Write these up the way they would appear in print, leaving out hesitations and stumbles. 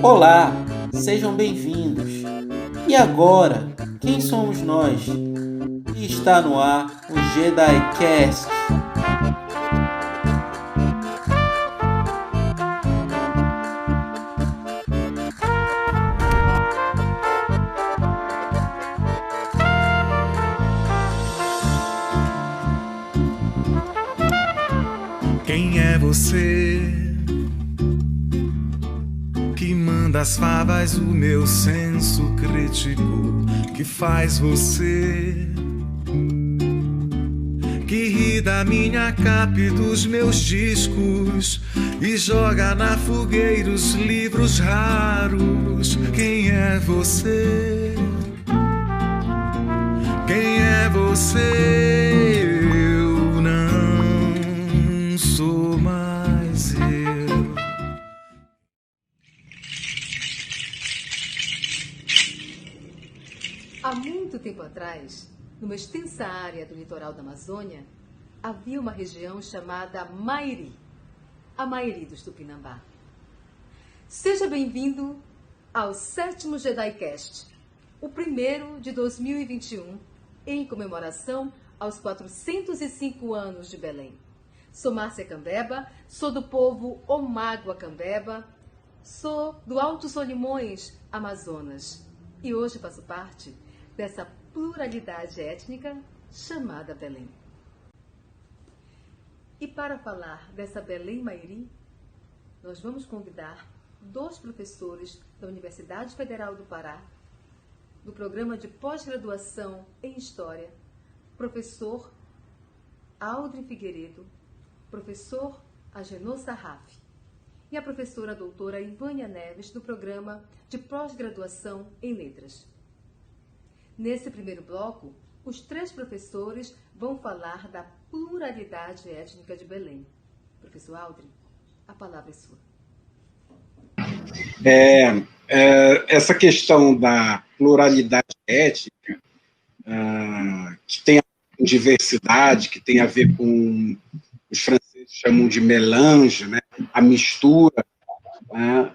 Olá, sejam bem-vindos. E agora, quem somos nós? E está no ar o JediCast. Quem é você que manda as favas o meu senso crítico? Que faz você que ri da minha capa e dos meus discos e joga na fogueira os livros raros? Quem é você? Quem é você? Eu não sou mais eu. Há muito tempo atrás, numa extensa área do litoral da Amazônia, havia uma região chamada Mairi, a Mairi dos Tupinambá. Seja bem-vindo ao 7º JediCast, o primeiro de 2021, em comemoração aos 405 anos de Belém. Sou Márcia Cambeba, sou do povo Omágua Cambeba, sou do Alto Solimões, Amazonas, e hoje faço parte dessa pluralidade étnica chamada Belém. E para falar dessa Belém Mairi, nós vamos convidar 2 professores da Universidade Federal do Pará, do programa de pós-graduação em História, professor Aldrin Figueiredo, professor Agenor Sarraf, e a professora doutora Ivânia Neves, do programa de pós-graduação em Letras. Nesse primeiro bloco, os 3 professores vão falar da pluralidade étnica de Belém. Professor Aldrin, a palavra é sua. Essa questão da pluralidade étnica, que tem a ver com diversidade, que tem a ver com, os franceses chamam de mélange, né? A mistura, né?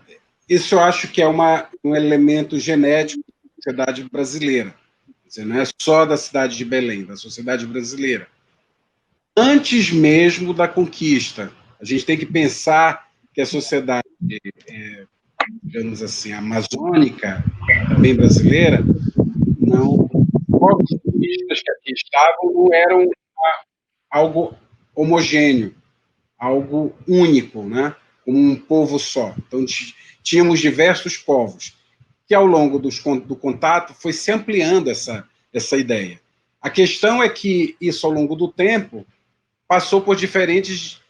Isso eu acho que é um elemento genético da sociedade brasileira. Quer dizer, não é só da cidade de Belém, da sociedade brasileira. Antes mesmo da conquista, a gente tem que pensar que a sociedade, digamos assim, amazônica, também brasileira, não, os turistas que aqui estavam não eram algo homogêneo, algo único, né? Um povo só. Então, tínhamos diversos povos, que ao longo do contato foi se ampliando essa ideia. A questão é que isso, ao longo do tempo, passou por diferentes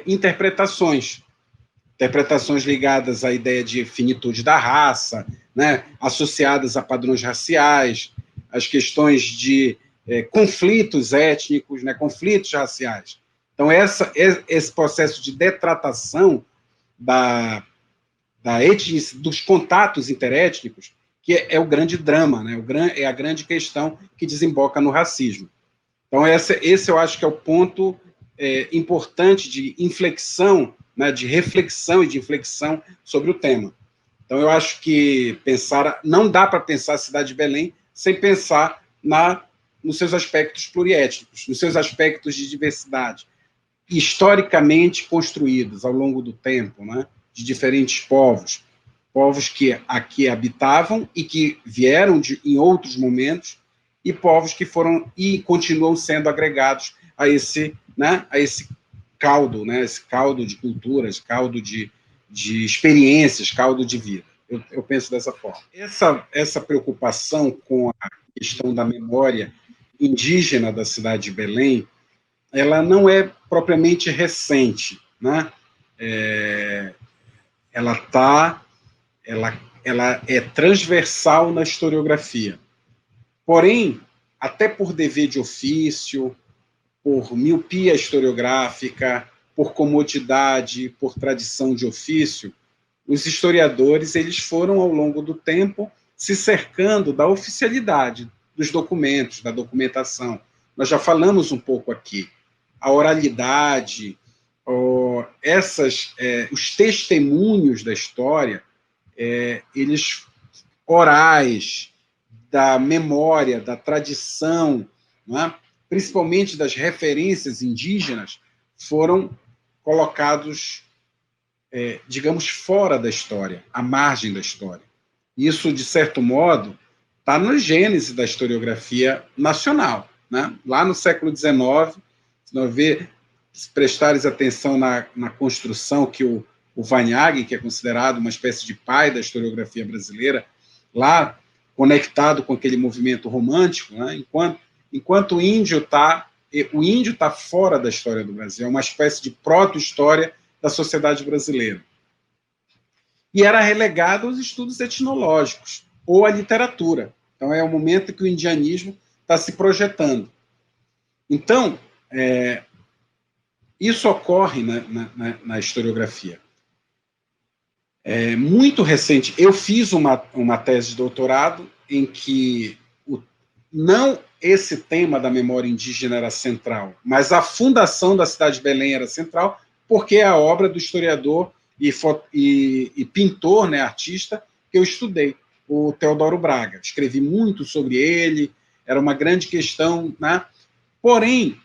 interpretações ligadas à ideia de finitude da raça, né, associadas a padrões raciais, as questões de conflitos étnicos, né, conflitos raciais. Então, esse processo de detratação dos contatos interétnicos, que é o grande drama, né, é a grande questão que desemboca no racismo. Então, esse eu acho que é o ponto importante de inflexão, né, de reflexão e de inflexão sobre o tema. Então, eu acho que não dá para pensar a cidade de Belém sem pensar nos seus aspectos pluriétnicos, nos seus aspectos de diversidade, historicamente construídos ao longo do tempo, né, de diferentes povos que aqui habitavam e que vieram em outros momentos, e povos que foram e continuam sendo agregados a esse caldo, né, esse caldo de culturas, caldo de experiências, caldo de vida. Eu penso dessa forma. Essa preocupação com a questão da memória indígena da cidade de Belém, ela não é propriamente recente, né? Ela é transversal na historiografia. Porém, até por dever de ofício, por miopia historiográfica, por comodidade, por tradição de ofício, os historiadores eles foram, ao longo do tempo, se cercando da oficialidade dos documentos, da documentação. Nós já falamos um pouco aqui. A oralidade, os testemunhos da história, eles orais, da memória, da tradição, não é? Principalmente das referências indígenas, foram colocados, digamos, fora da história, à margem da história. Isso, de certo modo, está no gênese da historiografia nacional, né? Lá no século XIX, se prestares atenção na construção que o Vanhagen, que é considerado uma espécie de pai da historiografia brasileira, lá conectado com aquele movimento romântico, né? Enquanto o índio está fora da história do Brasil, é uma espécie de proto-história da sociedade brasileira. E era relegado aos estudos etnológicos ou à literatura. Então, é o momento que o indianismo está se projetando. Então, isso ocorre na historiografia. Muito recente, eu fiz uma tese de doutorado em que não esse tema da memória indígena era central, mas a fundação da cidade de Belém era central, porque é a obra do historiador e pintor, né, artista, que eu estudei, o Teodoro Braga. Escrevi muito sobre ele, era uma grande questão, né? Porém,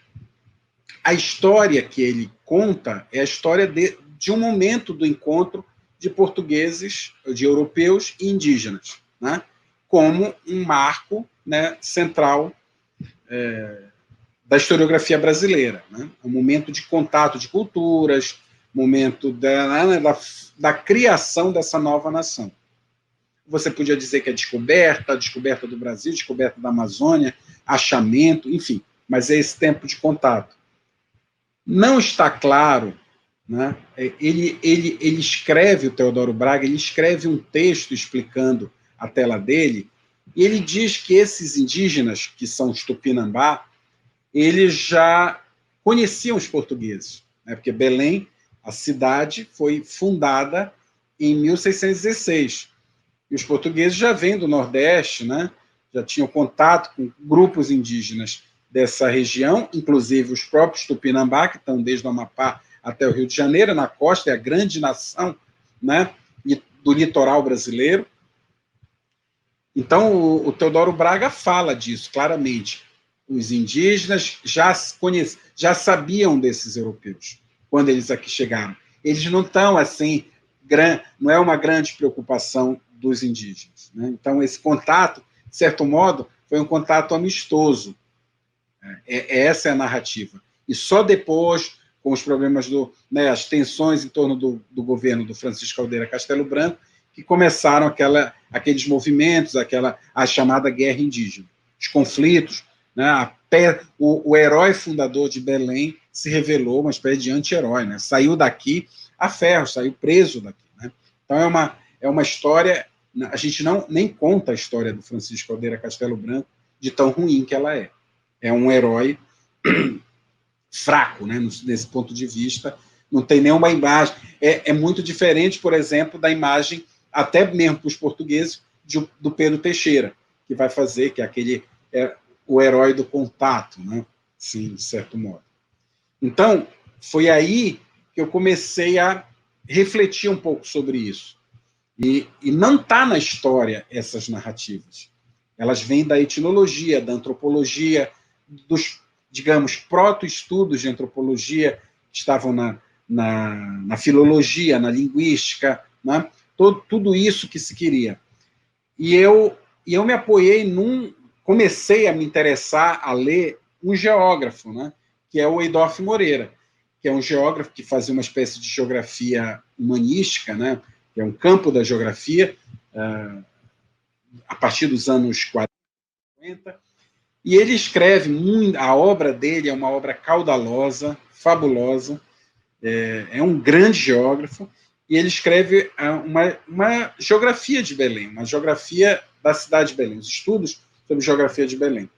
a história que ele conta é a história de um momento do encontro de portugueses, de europeus e indígenas, né? Como um marco, né, central da historiografia brasileira, né? Um momento de contato de culturas, momento da criação dessa nova nação. Você podia dizer que é descoberta do Brasil, descoberta da Amazônia, achamento, enfim, mas é esse tempo de contato. Não está claro, né? Ele escreve, o Teodoro Braga, ele escreve um texto explicando a tela dele, e ele diz que esses indígenas, que são os Tupinambá, eles já conheciam os portugueses, né? Porque Belém, a cidade, foi fundada em 1616, e os portugueses já vêm do Nordeste, né? Já tinham contato com grupos indígenas dessa região, inclusive os próprios Tupinambá, que estão desde o Amapá até o Rio de Janeiro, na costa, é a grande nação, né, do litoral brasileiro. Então, o Teodoro Braga fala disso claramente. Os indígenas já sabiam desses europeus, quando eles aqui chegaram. Eles não estão assim, não é uma grande preocupação dos indígenas, né? Então, esse contato, de certo modo, foi um contato amistoso. Essa é a narrativa. E só depois, com os problemas as tensões em torno do governo do Francisco Caldeira Castelo Branco, que começaram aqueles movimentos, a chamada guerra indígena. Os conflitos, né? O herói fundador de Belém se revelou uma espécie de anti-herói, né? Saiu daqui a ferro, saiu preso daqui, né? Então é uma história, a gente nem conta a história do Francisco Caldeira Castelo Branco de tão ruim que ela é. É um herói fraco, né, nesse ponto de vista, não tem nenhuma imagem. É muito diferente, por exemplo, da imagem, até mesmo para os portugueses, do Pedro Teixeira, que vai fazer, que é o herói do contato, né, sim, de certo modo. Então, foi aí que eu comecei a refletir um pouco sobre isso. E não está na história essas narrativas. Elas vêm da etnologia, da antropologia, dos, digamos, proto-estudos de antropologia que estavam na filologia, na linguística, né? Tudo isso que se queria. E eu me apoiei comecei a me interessar a ler um geógrafo, né? Que é o Eidorf Moreira, que é um geógrafo que fazia uma espécie de geografia humanística, né? Que é um campo da geografia, a partir dos anos 40, 50, e ele escreve muito, a obra dele é uma obra caudalosa, fabulosa, é um grande geógrafo, e ele escreve uma geografia de Belém, uma geografia da cidade de Belém, os estudos sobre geografia de Belém.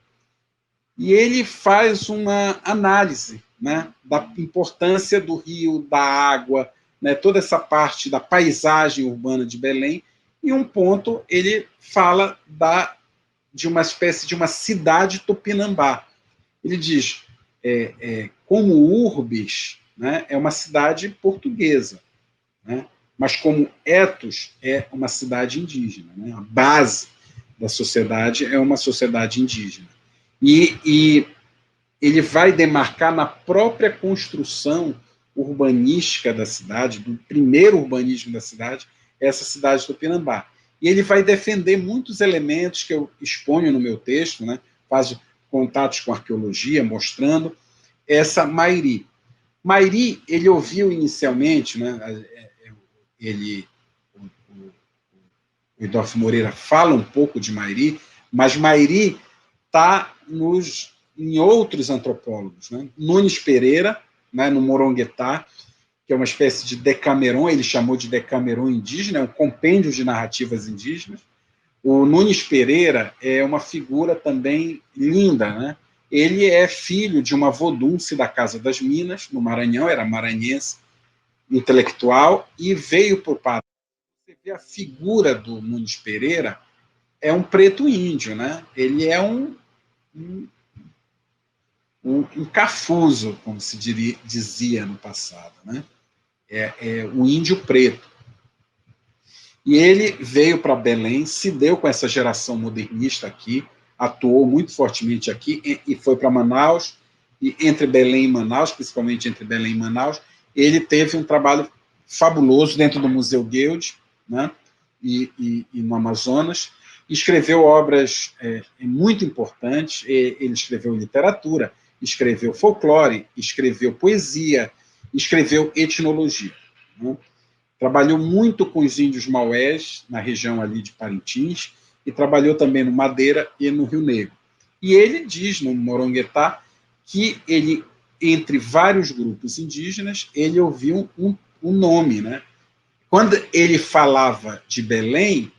E ele faz uma análise, né, da importância do rio, da água, né, toda essa parte da paisagem urbana de Belém, e um ponto ele fala de uma espécie de uma cidade tupinambá. Ele diz, como urbes, né, é uma cidade portuguesa, né, mas como ethos é uma cidade indígena, né, a base da sociedade é uma sociedade indígena. E ele vai demarcar na própria construção urbanística da cidade, do primeiro urbanismo da cidade, essa cidade do Tupinambá. E ele vai defender muitos elementos que eu exponho no meu texto, né, faço contatos com arqueologia, mostrando essa Mairi. Mairi, ele ouviu inicialmente, né, o Idolfo Moreira fala um pouco de Mairi, mas Mairi está em outros antropólogos, né? Nunes Pereira, né, no Moronguetá, que é uma espécie de Decameron, ele chamou de Decameron indígena, é um compêndio de narrativas indígenas. O Nunes Pereira é uma figura também linda, né? Ele é filho de uma vodunce da Casa das Minas, no Maranhão, era maranhense, intelectual, e veio para o Pará. Você vê a figura do Nunes Pereira, é um preto índio, né? Ele é um cafuzo, como se dizia no passado, né? É o índio preto. E ele veio para Belém, se deu com essa geração modernista aqui, atuou muito fortemente aqui e foi para Manaus, e entre Belém e Manaus, principalmente entre Belém e Manaus, ele teve um trabalho fabuloso dentro do Museu Guild, né, e no Amazonas, escreveu obras muito importantes, ele escreveu literatura, escreveu folclore, escreveu poesia, escreveu etnologia, né? Trabalhou muito com os índios maués, na região ali de Parintins, e trabalhou também no Madeira e no Rio Negro. E ele diz, no Moronguetá, que ele, entre vários grupos indígenas, ele ouviu um nome, né? Quando ele falava de Belém,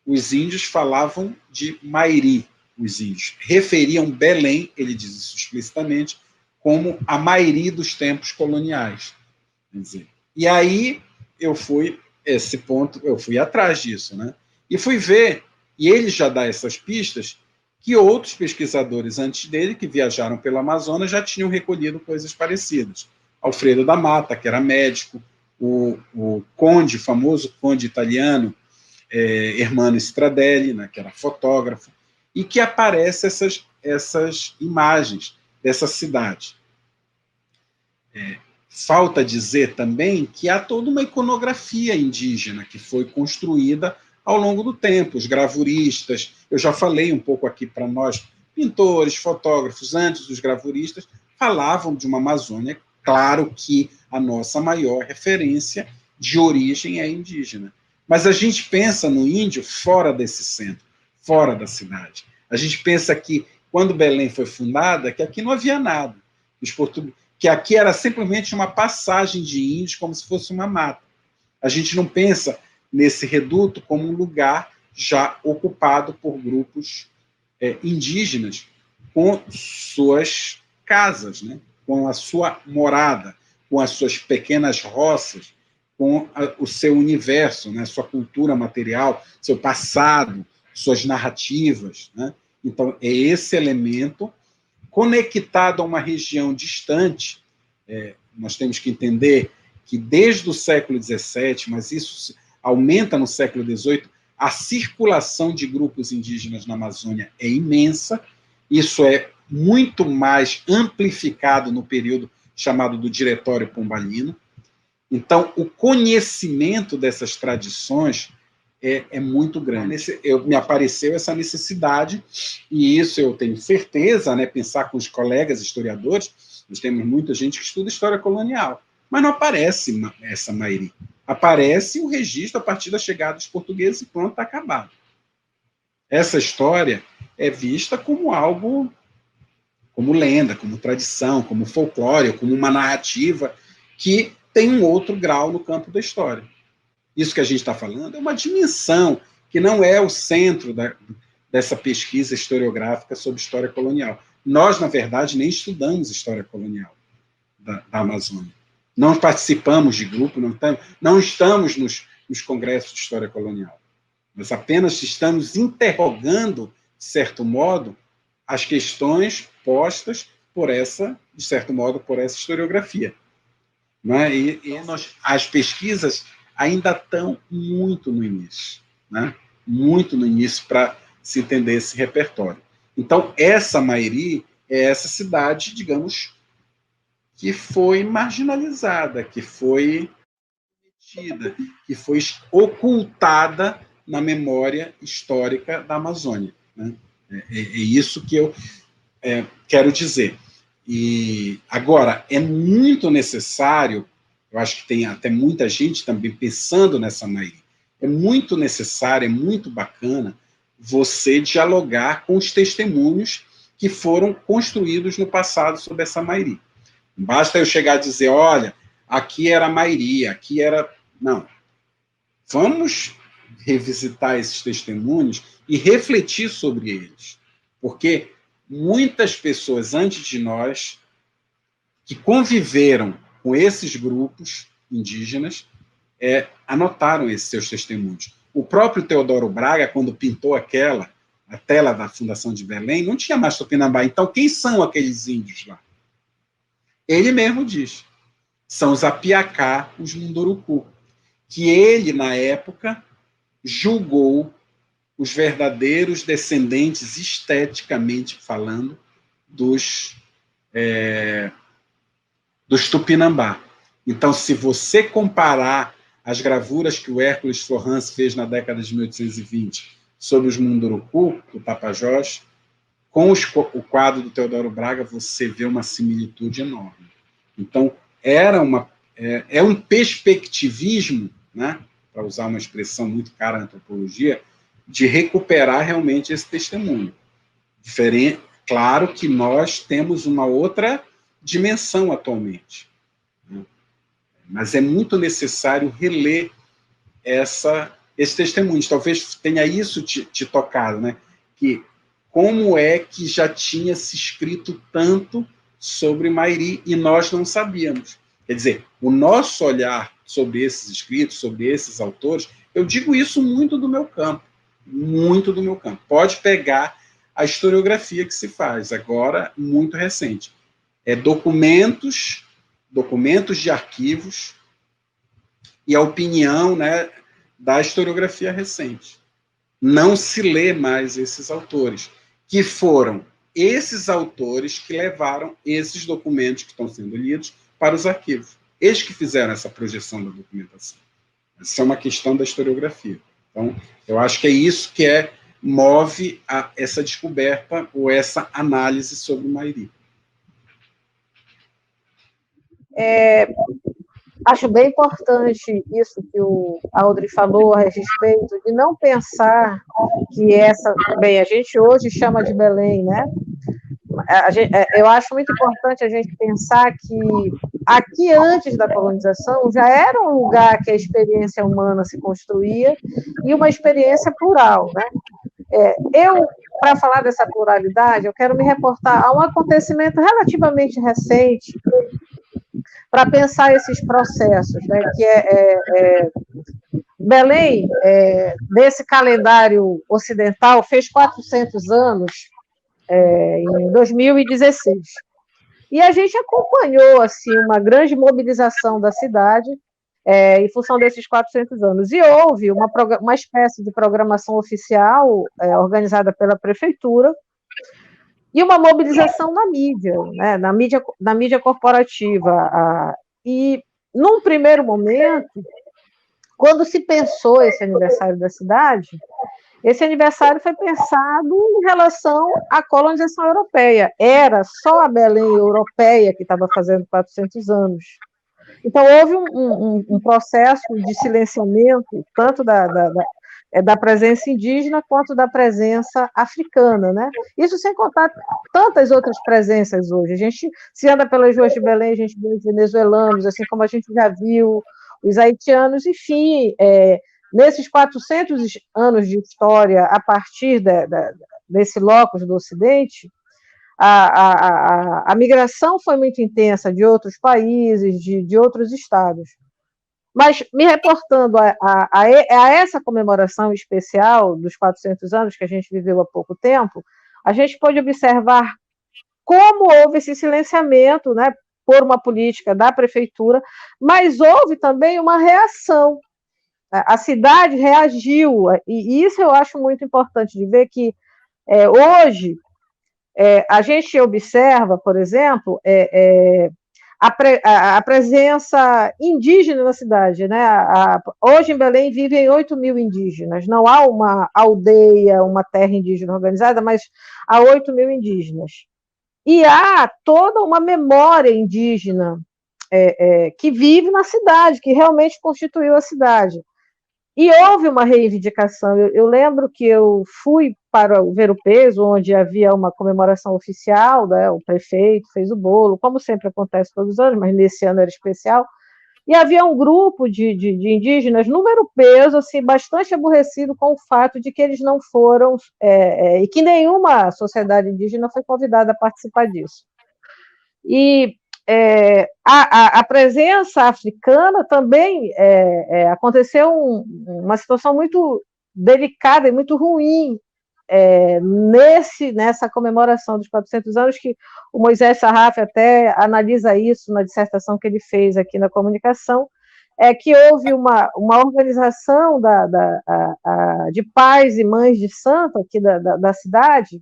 os índios falavam de Mairi, os índios. Referiam Belém, ele diz isso explicitamente, como a Mairi dos tempos coloniais. Quer dizer, e aí eu fui atrás disso, né? E fui ver, e ele já dá essas pistas, que outros pesquisadores antes dele, que viajaram pelo Amazonas, já tinham recolhido coisas parecidas. Alfredo da Mata, que era médico, o conde, famoso conde italiano, Ermanno Stradelli, né, que era fotógrafo, e que aparecem essas imagens dessa cidade. Falta dizer também que há toda uma iconografia indígena que foi construída ao longo do tempo. Os gravuristas, eu já falei um pouco aqui para nós, pintores, fotógrafos, antes dos gravuristas, falavam de uma Amazônia. Claro que a nossa maior referência de origem é indígena. Mas a gente pensa no índio fora desse centro, fora da cidade. A gente pensa que, quando Belém foi fundada, que aqui não havia nada. Que aqui era simplesmente uma passagem de índios, como se fosse uma mata. A gente não pensa nesse reduto como um lugar já ocupado por grupos indígenas, com suas casas, né? Com a sua morada, com as suas pequenas roças, com o seu universo, né? Sua cultura material, seu passado, suas narrativas, né? Então, é esse elemento conectado a uma região distante. Nós temos que entender que desde o século XVII, mas isso aumenta no século XVIII, a circulação de grupos indígenas na Amazônia é imensa. Isso é muito mais amplificado no período chamado do Diretório Pombalino. Então, o conhecimento dessas tradições é muito grande. Me apareceu essa necessidade, e isso eu tenho certeza, né, pensar com os colegas historiadores, nós temos muita gente que estuda história colonial, mas não aparece essa Mairi. Aparece o registro a partir da chegada dos portugueses e pronto, está acabado. Essa história é vista como algo, como lenda, como tradição, como folclore, como uma narrativa que tem um outro grau no campo da história. Isso que a gente está falando é uma dimensão que não é o centro dessa pesquisa historiográfica sobre história colonial. Nós, na verdade, nem estudamos história colonial da Amazônia. Não participamos de grupo, não estamos nos congressos de história colonial. Nós apenas estamos interrogando, de certo modo, as questões postas por essa, de certo modo, por essa historiografia. né? As pesquisas ainda estão muito no início, né? Muito no início para se entender esse repertório. Então, essa Mairi é essa cidade, digamos, que foi marginalizada, que foi metida, que foi ocultada na memória histórica da Amazônia, né? É isso que eu quero dizer. E agora, é muito necessário, eu acho que tem até muita gente também pensando nessa Mairi, é muito necessário, é muito bacana você dialogar com os testemunhos que foram construídos no passado sobre essa Mairi. Não basta eu chegar a dizer, olha, aqui era Mairi, aqui era... Não. Vamos revisitar esses testemunhos e refletir sobre eles. Porque muitas pessoas antes de nós que conviveram com esses grupos indígenas anotaram esses seus testemunhos. O próprio Teodoro Braga, quando pintou a tela da Fundação de Belém, não tinha mais Tupinambá. Então, quem são aqueles índios lá? Ele mesmo diz. São os Apiacá, os Munduruku, que ele, na época, julgou os verdadeiros descendentes, esteticamente falando, dos Tupinambá. Então, se você comparar as gravuras que o Hércules Florence fez na década de 1820 sobre os Munduruku, do Tapajós, com o quadro do Teodoro Braga, você vê uma similitude enorme. Então, é um perspectivismo, né, para usar uma expressão muito cara na antropologia, de recuperar realmente esse testemunho. Claro que nós temos uma outra dimensão atualmente, né? Mas é muito necessário reler esse testemunho. Talvez tenha isso te tocado, né? Que como é que já tinha se escrito tanto sobre Mairi e nós não sabíamos. Quer dizer, o nosso olhar sobre esses escritos, sobre esses autores, eu digo isso muito do meu campo. Pode pegar a historiografia que se faz, agora muito recente. Documentos de arquivos e a opinião, né, da historiografia recente. Não se lê mais esses autores, que foram esses autores que levaram esses documentos que estão sendo lidos para os arquivos. Eles que fizeram essa projeção da documentação. Essa é uma questão da historiografia. Então, eu acho que é isso que move essa descoberta ou essa análise sobre o Mairi. Acho bem importante isso que o Audrey falou a respeito de não pensar que bem, a gente hoje chama de Belém, né? Eu acho muito importante a gente pensar que aqui, antes da colonização, já era um lugar que a experiência humana se construía e uma experiência plural, né? Para falar dessa pluralidade, eu quero me reportar a um acontecimento relativamente recente para pensar esses processos, né, que Belém, desse calendário ocidental, fez 400 anos em 2016. E a gente acompanhou assim, uma grande mobilização da cidade em função desses 400 anos. E houve uma espécie de programação oficial organizada pela prefeitura, e uma mobilização na mídia, né, na mídia corporativa. E, num primeiro momento, quando se pensou esse aniversário da cidade, esse aniversário foi pensado em relação à colonização europeia. Era só a Belém europeia que estava fazendo 400 anos. Então, houve um processo de silenciamento, tanto da presença indígena quanto da presença africana, né? Isso sem contar tantas outras presenças hoje. A gente, se anda pelas ruas de Belém, a gente vê os venezuelanos, assim como a gente já viu os haitianos, enfim, nesses 400 anos de história, a partir desse locus do Ocidente, a migração foi muito intensa de outros países, de outros estados. Mas, me reportando a essa comemoração especial dos 400 anos que a gente viveu há pouco tempo, a gente pode observar como houve esse silenciamento, né, por uma política da prefeitura, mas houve também uma reação. A cidade reagiu, e isso eu acho muito importante de ver que hoje a gente observa, por exemplo, a presença indígena na cidade, né? Hoje em Belém vivem 8 mil indígenas, não há uma aldeia, uma terra indígena organizada, mas há 8 mil indígenas. E há toda uma memória indígena que vive na cidade, que realmente constituiu a cidade. E houve uma reivindicação. Eu lembro que eu fui para o Ver o Peso, onde havia uma comemoração oficial, né? O prefeito fez o bolo, como sempre acontece todos os anos, mas nesse ano era especial, e havia um grupo de indígenas no Ver o Peso, assim, bastante aborrecido com o fato de que eles não foram, e que nenhuma sociedade indígena foi convidada a participar disso. E a presença africana também aconteceu uma situação muito delicada e muito ruim nessa comemoração dos 400 anos, que o Moisés Sarraf até analisa isso na dissertação que ele fez aqui na comunicação, que houve uma organização de pais e mães de santo aqui da cidade,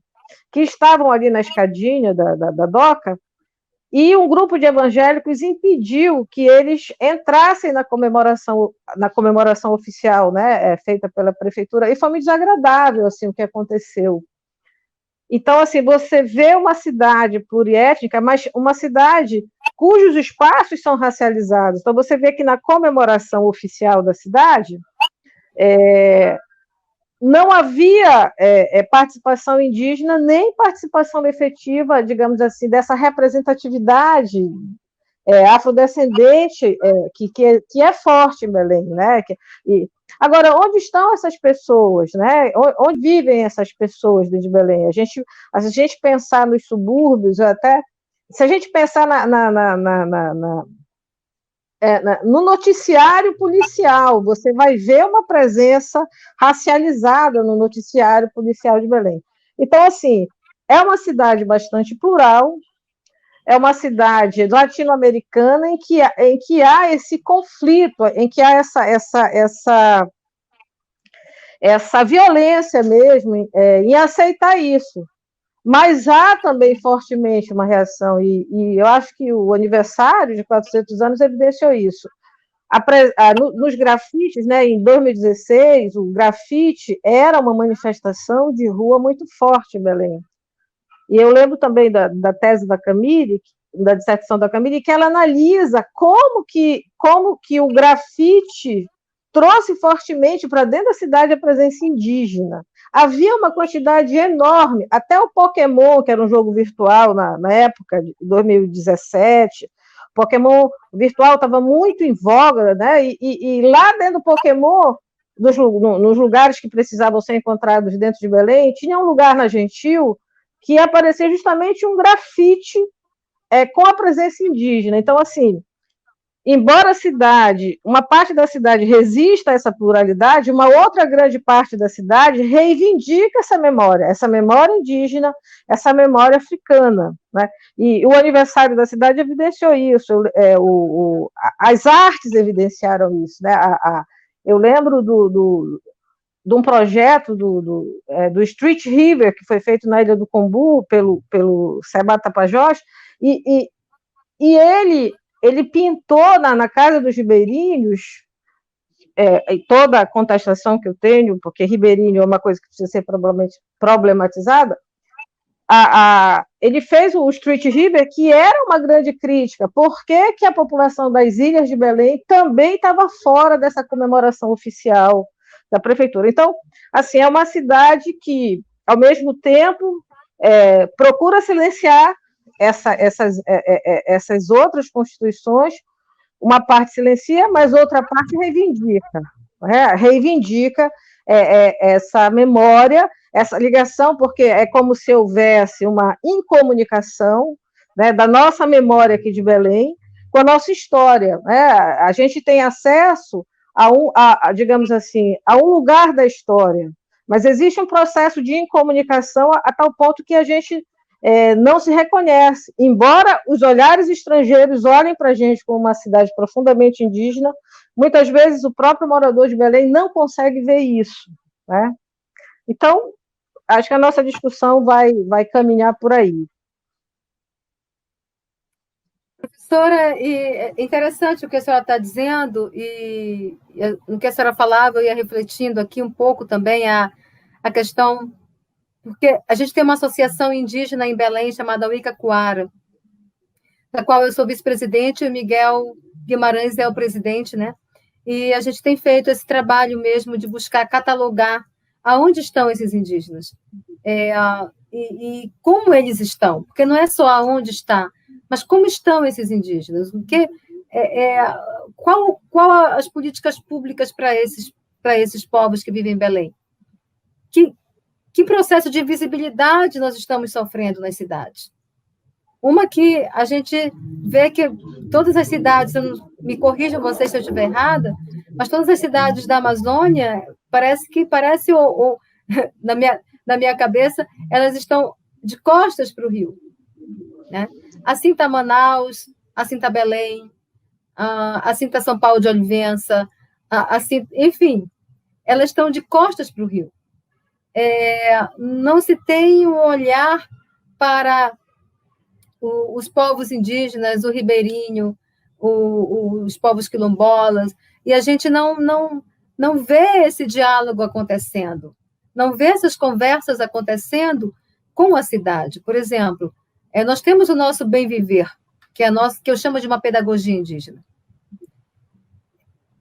que estavam ali na escadinha da doca, e um grupo de evangélicos impediu que eles entrassem na comemoração oficial, né, feita pela prefeitura, e foi muito desagradável assim, o que aconteceu. Então, assim, você vê uma cidade pluriétnica, mas uma cidade cujos espaços são racializados. Então, você vê que na comemoração oficial da cidade, não havia participação indígena, nem participação efetiva, digamos assim, dessa representatividade afrodescendente que é forte em Belém, né? Agora, onde estão essas pessoas, né? Onde vivem essas pessoas de Belém? A gente pensar nos subúrbios, até se a gente pensar no noticiário policial, você vai ver uma presença racializada no noticiário policial de Belém. Então, assim, é uma cidade bastante plural, é uma cidade latino-americana em que há esse conflito, em que há essa violência mesmo em aceitar isso. Mas há também fortemente uma reação, e eu acho que o aniversário de 400 anos evidenciou isso. Nos grafites, né, em 2016, o grafite era uma manifestação de rua muito forte em Belém. E eu lembro também da tese da Camille, da dissertação da Camille, que ela analisa como que o grafite trouxe fortemente para dentro da cidade a presença indígena. Havia uma quantidade enorme, até o Pokémon, que era um jogo virtual na época de 2017, o Pokémon virtual estava muito em voga, né? E lá dentro do Pokémon, nos lugares que precisavam ser encontrados dentro de Belém, tinha um lugar na Gentil que ia aparecer justamente um grafite com a presença indígena. Então, assim, embora uma parte da cidade resista a essa pluralidade, uma outra grande parte da cidade reivindica essa memória indígena, essa memória africana, né? E o aniversário da cidade evidenciou isso, as artes evidenciaram isso, né? Eu lembro de um projeto do Street River, que foi feito na Ilha do Combu, pelo Seba Tapajós, e ele pintou na Casa dos Ribeirinhos, e toda a contestação que eu tenho, porque ribeirinho é uma coisa que precisa ser problematizada, ele fez o Street River, que era uma grande crítica. Por que a população das Ilhas de Belém também estava fora dessa comemoração oficial da prefeitura? Então, assim, é uma cidade que, ao mesmo tempo, procura silenciar essas outras constituições. Uma parte silencia, mas outra parte reivindica essa memória, essa ligação, porque é como se houvesse uma incomunicação, né, da nossa memória aqui de Belém com a nossa história, né? A gente tem acesso digamos assim, a um lugar da história, mas existe um processo de incomunicação a tal ponto que a gente não se reconhece, embora os olhares estrangeiros olhem para a gente como uma cidade profundamente indígena, muitas vezes o próprio morador de Belém não consegue ver isso, né? Então, acho que a nossa discussão vai caminhar por aí. Professora, é interessante o que a senhora está dizendo, e no que a senhora falava, eu ia refletindo aqui um pouco também a questão, porque a gente tem uma associação indígena em Belém chamada Uicacuara, da qual eu sou vice-presidente e o Miguel Guimarães é o presidente, né? E a gente tem feito esse trabalho mesmo de buscar catalogar aonde estão esses indígenas, e como eles estão, porque não é só aonde está, mas como estão esses indígenas, qual as políticas públicas para esses povos que vivem em Belém? Que processo de invisibilidade nós estamos sofrendo nas cidades? Uma que a gente vê que todas as cidades, me corrijam vocês se eu estiver errada, mas todas as cidades da Amazônia, parece na minha cabeça, elas estão de costas para o rio, né? Assim está Manaus, assim está Belém, assim está São Paulo de Olivença, assim, enfim, elas estão de costas para o rio. Não se tem um olhar para os povos indígenas, o ribeirinho, os povos quilombolas, e a gente não vê esse diálogo acontecendo, não vê essas conversas acontecendo com a cidade. Por exemplo, nós temos o nosso bem viver, que eu chamo de uma pedagogia indígena.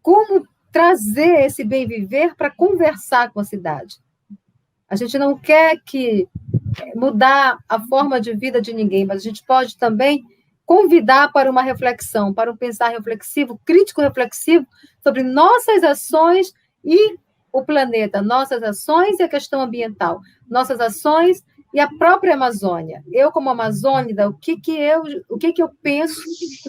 Como trazer esse bem viver para conversar com a cidade? A gente não quer mudar a forma de vida de ninguém, mas a gente pode também convidar para uma reflexão, para um pensar reflexivo, crítico reflexivo, sobre nossas ações e o planeta, nossas ações e a questão ambiental, nossas ações e a própria Amazônia. Eu, como amazônida, o que eu penso,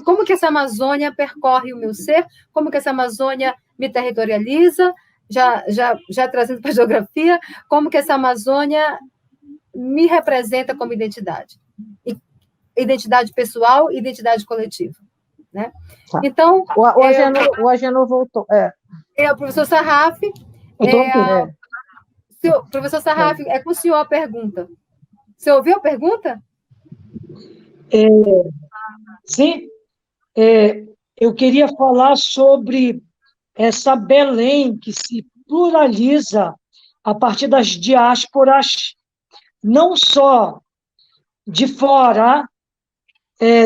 como que essa Amazônia percorre o meu ser, como que essa Amazônia me territorializa, já trazendo para a geografia, como que essa Amazônia me representa como identidade. Identidade pessoal e identidade coletiva. Né? Tá. Então... O Agenor voltou. O professor Sarraf... Professor Sarraf, é com o senhor a pergunta. Você ouviu a pergunta? Sim. Eu queria falar sobre essa Belém que se pluraliza a partir das diásporas, não só de fora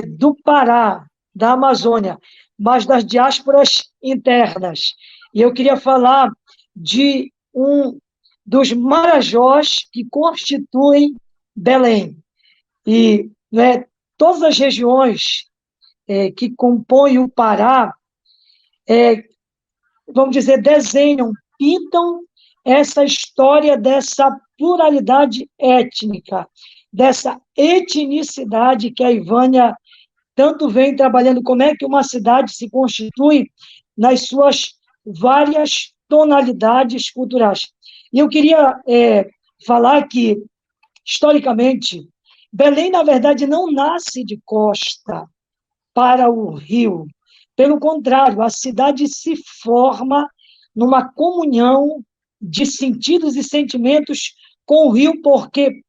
do Pará, da Amazônia, mas das diásporas internas. E eu queria falar de um dos marajós que constituem Belém. E todas as regiões que compõem o Pará, vamos dizer, desenham, pintam essa história dessa pluralidade étnica, dessa etnicidade que a Ivânia tanto vem trabalhando, como é que uma cidade se constitui nas suas várias tonalidades culturais. E eu queria falar que, historicamente, Belém, na verdade, não nasce de costa para o rio. Pelo contrário, a cidade se forma numa comunhão de sentidos e sentimentos com o rio, porque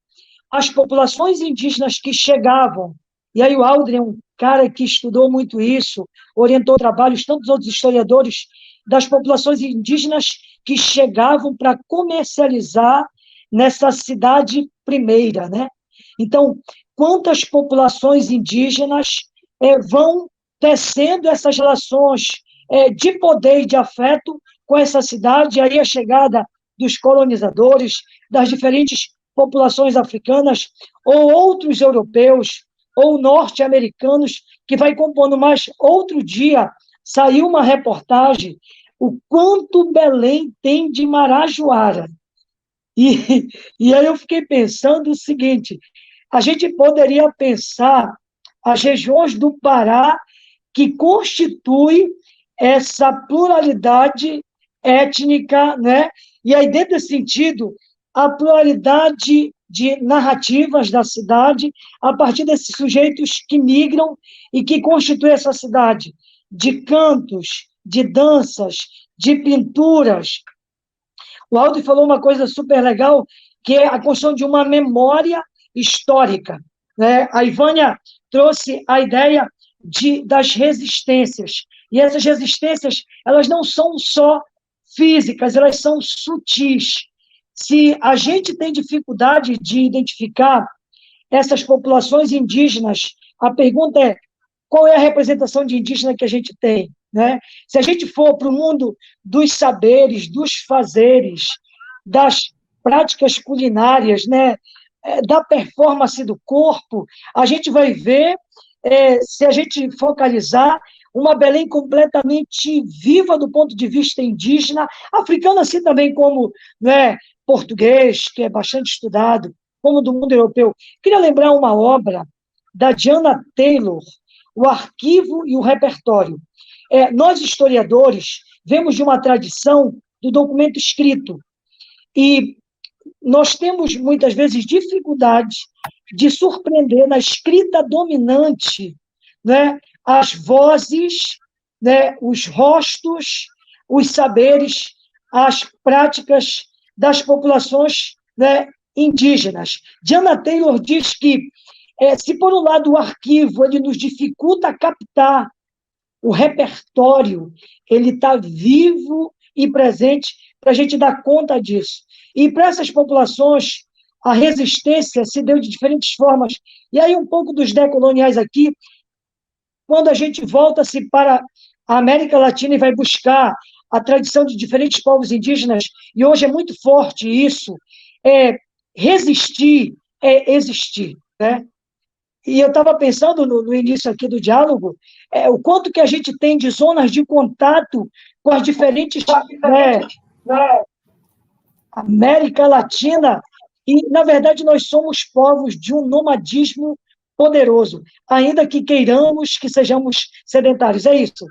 as populações indígenas que chegavam, e aí o Aldrin é um cara que estudou muito isso, orientou trabalhos, tantos outros historiadores, das populações indígenas que chegavam para comercializar nessa cidade primeira, né? Então, quantas populações indígenas vão tecendo essas relações de poder e de afeto com essa cidade, e aí a chegada dos colonizadores, das diferentes populações africanas, ou outros europeus, ou norte-americanos, que vai compondo. Mas outro dia saiu uma reportagem, o quanto Belém tem de Marajoara. E aí eu fiquei pensando o seguinte, a gente poderia pensar as regiões do Pará que constituem essa pluralidade étnica, né? E aí, dentro desse sentido, a pluralidade de narrativas da cidade, a partir desses sujeitos que migram e que constituem essa cidade, de cantos, de danças, de pinturas. O Aldo falou uma coisa super legal, que é a construção de uma memória histórica, né? A Ivânia trouxe a ideia das resistências, e essas resistências, elas não são só físicas, elas são sutis. Se a gente tem dificuldade de identificar essas populações indígenas, a pergunta é, qual é a representação de indígena que a gente tem, né? Se a gente for para o mundo dos saberes, dos fazeres, das práticas culinárias, né, da performance do corpo, a gente vai ver, se a gente focalizar, uma Belém completamente viva do ponto de vista indígena, africano assim também como, né, português, que é bastante estudado, como do mundo europeu. Queria lembrar uma obra da Diana Taylor, O Arquivo e o Repertório. Nós, historiadores, vemos de uma tradição do documento escrito, e nós temos, muitas vezes, dificuldade de surpreender na escrita dominante, né, as vozes, né, os rostos, os saberes, as práticas das populações, né, indígenas. Diana Taylor diz que, se por um lado o arquivo ele nos dificulta captar, o repertório ele está vivo e presente para a gente dar conta disso. E para essas populações, a resistência se deu de diferentes formas. E aí um pouco dos decoloniais aqui, quando a gente volta-se para a América Latina e vai buscar a tradição de diferentes povos indígenas, e hoje é muito forte isso, resistir é existir, né? E eu estava pensando no início aqui do diálogo, o quanto que a gente tem de zonas de contato com as diferentes América Latina, e, na verdade, nós somos povos de um nomadismo poderoso, ainda que queiramos que sejamos sedentários. É isso.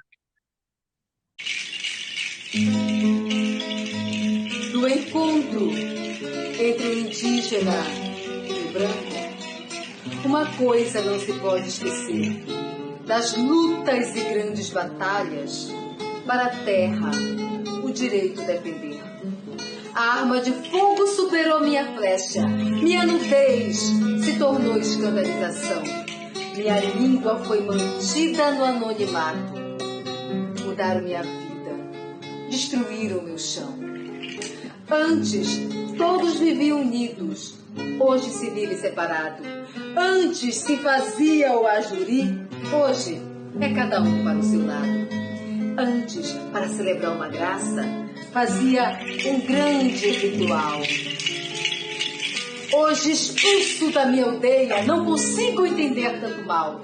Do encontro entre o indígena e o branco, uma coisa não se pode esquecer: das lutas e grandes batalhas para a terra, o direito defender. A arma de fogo superou minha flecha, minha nudez se tornou escandalização, minha língua foi mantida no anonimato. Mudaram minha vida, destruíram meu chão. Antes, todos viviam unidos, hoje se vive separado. Antes se fazia o ajuri, hoje é cada um para o seu lado. Antes, para celebrar uma graça, fazia um grande ritual. Hoje, expulso da minha aldeia, não consigo entender tanto mal.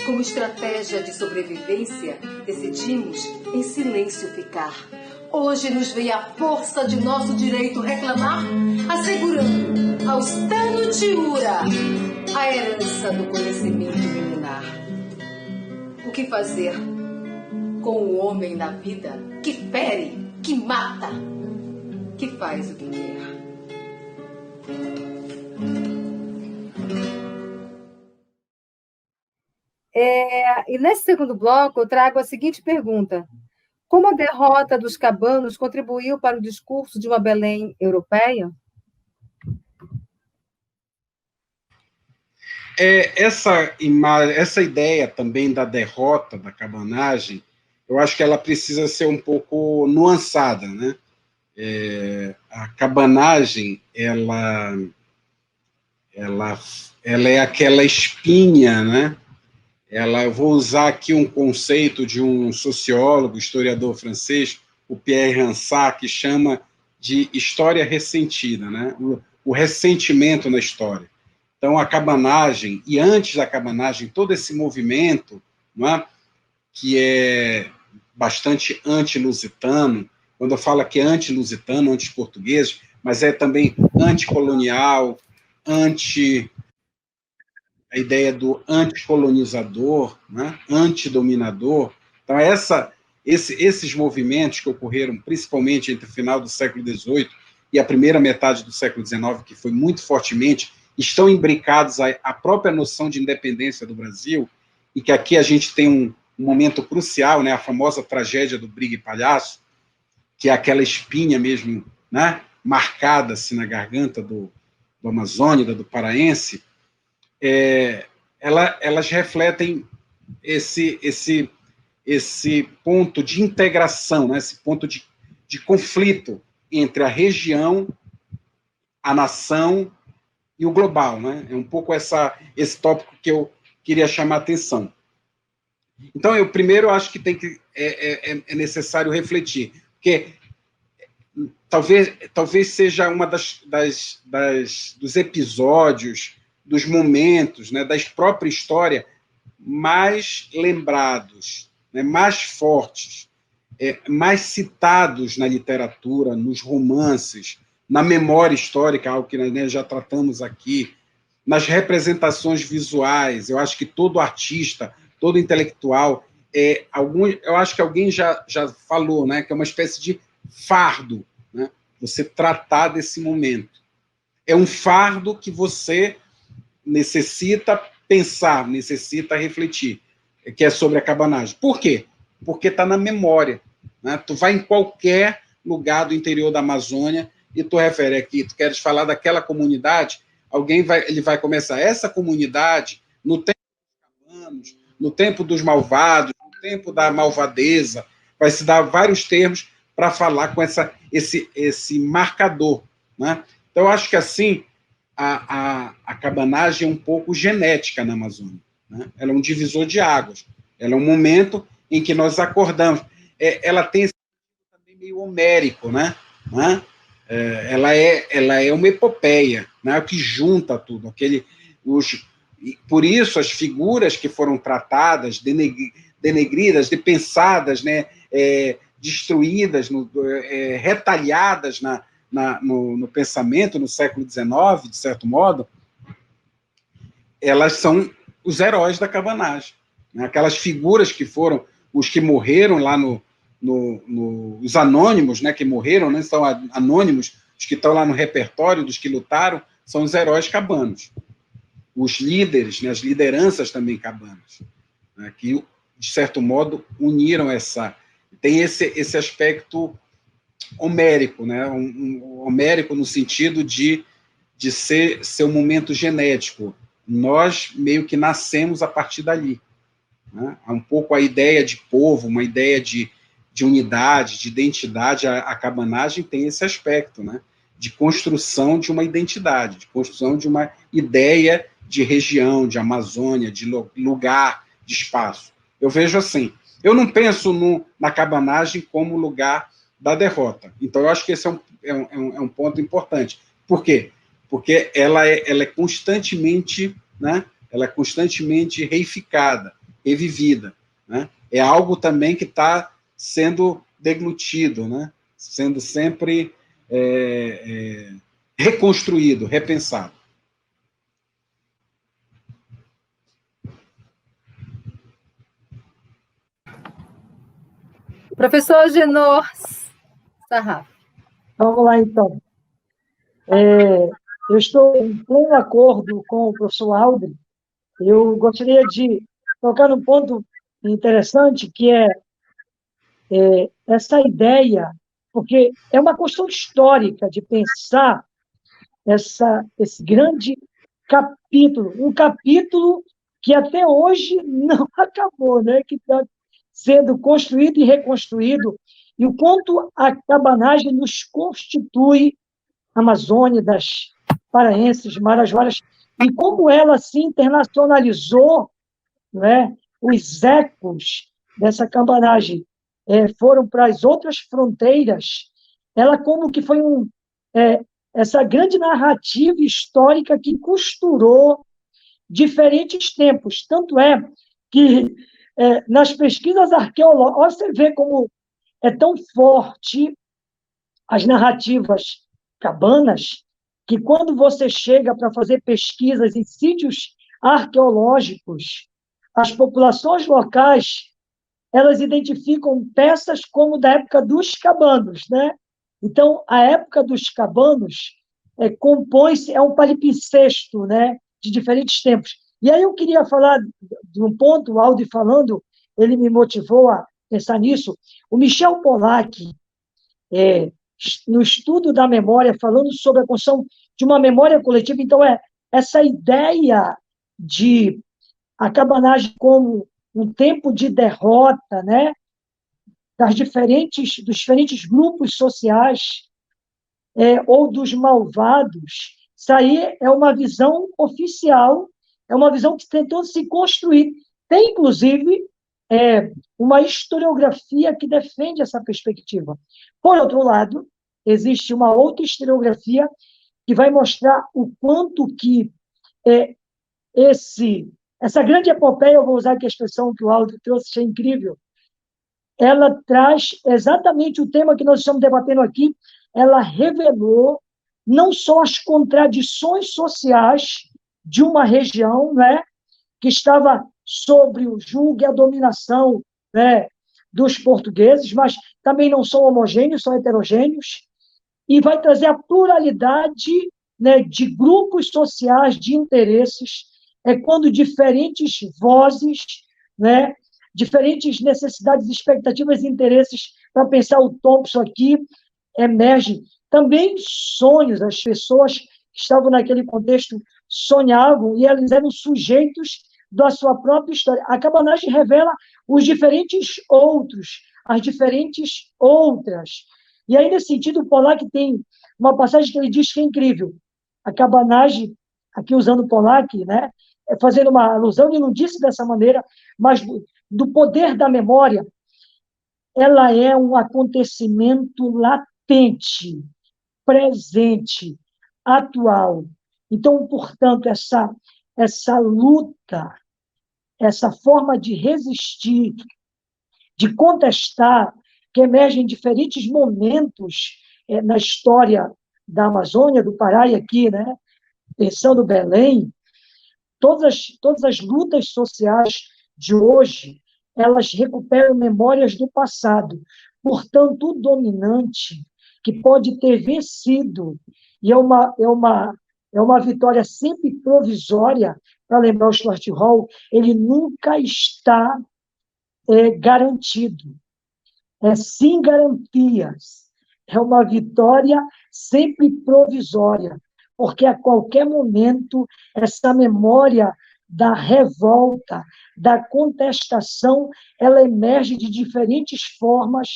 Como estratégia de sobrevivência, decidimos em silêncio ficar. Hoje nos vem a força de nosso direito reclamar, assegurando ao Stano Tiura a herança do conhecimento milenar. O que fazer com o homem na vida que fere, que mata, que faz o que quer? E nesse segundo bloco eu trago a seguinte pergunta: como a derrota dos cabanos contribuiu para o discurso de uma Belém europeia? Essa ideia também da derrota da cabanagem, eu acho que ela precisa ser um pouco nuançada, né? A cabanagem, ela é aquela espinha, né? Eu vou usar aqui um conceito de um sociólogo, historiador francês, o Pierre Ronsard, que chama de história ressentida, né? O ressentimento na história. Então, a cabanagem, e antes da cabanagem, todo esse movimento, não é? Que é bastante anti-lusitano, quando eu falo que é anti-lusitano, anti-português, mas é também anticolonial, a ideia do anticolonizador, né? Antidominador. Então, esses movimentos que ocorreram principalmente entre o final do século XVIII e a primeira metade do século XIX, que foi muito fortemente, estão imbricados à própria noção de independência do Brasil, e que aqui a gente tem um momento crucial, né, a famosa tragédia do Briga e Palhaço, que é aquela espinha mesmo, né, marcada assim, na garganta do amazônida, do paraense, elas refletem esse ponto de integração, né, esse ponto de conflito entre a região, a nação e o global, né? É um pouco esse tópico que eu queria chamar a atenção. Então, eu primeiro acho que é necessário refletir, porque talvez seja uma dos episódios, dos momentos, né, da própria história mais lembrados, né, mais fortes, mais citados na literatura, nos romances, na memória histórica, algo que nós já tratamos aqui, nas representações visuais. Eu acho que todo artista, todo intelectual, eu acho que alguém já falou, né, que é uma espécie de fardo, né, você tratar desse momento. É um fardo que você necessita pensar, necessita refletir, que é sobre a cabanagem. Por quê? Porque está na memória. Né? Tu vai em qualquer lugar do interior da Amazônia e tu refere aqui, tu queres falar daquela comunidade, ele vai começar essa comunidade no tempo dos cabanos, no tempo dos malvados, no tempo da malvadeza, vai se dar vários termos para falar com esse marcador. Né? Então, eu acho que assim, a cabanagem é um pouco genética na Amazônia. Né? Ela é um divisor de águas. Ela é um momento em que nós acordamos. Ela tem esse também meio homérico, né? Ela é uma epopeia, né? O que junta tudo. Por isso, as figuras que foram tratadas, denegridas, depensadas, né? Destruídas, retalhadas no pensamento, no século XIX, de certo modo, elas são os heróis da cabanagem. Né? Aquelas figuras que foram os que morreram lá os anônimos, né, que morreram, né, são anônimos, os que estão lá no repertório dos que lutaram, são os heróis cabanos. Os líderes, né, as lideranças também cabanas, né, que, de certo modo, uniram tem esse aspecto homérico, né, homérico no sentido de ser um momento genético. Nós meio que nascemos a partir dali. Né? Há um pouco a ideia de povo, uma ideia de unidade, de identidade. A cabanagem tem esse aspecto, né? De construção de uma identidade, de construção de uma ideia de região, de Amazônia, de lugar, de espaço. Eu vejo assim. Eu não penso na cabanagem como lugar da derrota. Então, eu acho que esse é um ponto importante. Por quê? Porque ela é constantemente, né? Ela é constantemente reificada, revivida. Né? É algo também que está sendo deglutido, né? Sendo sempre reconstruído, repensado. Professor Genor Sarraf. Vamos lá, então. Eu estou em pleno acordo com o professor Aldrin. Eu gostaria de tocar num ponto interessante, que é essa ideia, porque é uma questão histórica de pensar esse grande capítulo, um capítulo que até hoje não acabou, né? Que está sendo construído e reconstruído, e o quanto a cabanagem nos constitui amazônidas, paraenses, marajoaras, e como ela se internacionalizou, né? Os ecos dessa cabanagem foram para as outras fronteiras, ela como que foi essa grande narrativa histórica que costurou diferentes tempos. Tanto é que, nas pesquisas arqueológicas, você vê como é tão forte as narrativas cabanas, que quando você chega para fazer pesquisas em sítios arqueológicos, as populações locais, elas identificam peças como da época dos cabanos, né? Então, a época dos cabanos compõe-se, é um palimpsesto, né, de diferentes tempos. E aí eu queria falar de um ponto, o Aldo falando, ele me motivou a pensar nisso. O Michel Pollack, no estudo da memória, falando sobre a construção de uma memória coletiva, então essa ideia de a cabanagem como um tempo de derrota, né, dos diferentes grupos sociais, ou dos malvados, isso aí é uma visão oficial, é uma visão que tentou se construir. Tem, inclusive, uma historiografia que defende essa perspectiva. Por outro lado, existe uma outra historiografia que vai mostrar o quanto que essa grande epopeia, eu vou usar aqui a expressão que o Aldo trouxe, é incrível, ela traz exatamente o tema que nós estamos debatendo aqui, ela revelou não só as contradições sociais de uma região, né, que estava sob o julgo e a dominação, né, dos portugueses, mas também não são homogêneos, são heterogêneos, e vai trazer a pluralidade, né, de grupos sociais, de interesses, quando diferentes vozes, né, diferentes necessidades, expectativas e interesses, para pensar o Thompson aqui, emergem. Também sonhos, as pessoas que estavam naquele contexto sonhavam e eles eram sujeitos da sua própria história. A cabanagem revela os diferentes outros, as diferentes outras. E aí, nesse sentido, o Pollack tem uma passagem que ele diz que é incrível. A cabanagem, aqui usando o Pollack, né, fazendo uma alusão, ele não disse dessa maneira, mas do poder da memória, ela é um acontecimento latente, presente, atual. Então, portanto, essa luta, essa forma de resistir, de contestar, que emerge em diferentes momentos na história da Amazônia, do Pará e aqui, né, pensando Belém, todas as lutas sociais de hoje, elas recuperam memórias do passado. Portanto, o dominante, que pode ter vencido, e é uma vitória sempre provisória, para lembrar o Stuart Hall, ele nunca está garantido. É sem garantias. É uma vitória sempre provisória, porque a qualquer momento essa memória da revolta, da contestação, ela emerge de diferentes formas,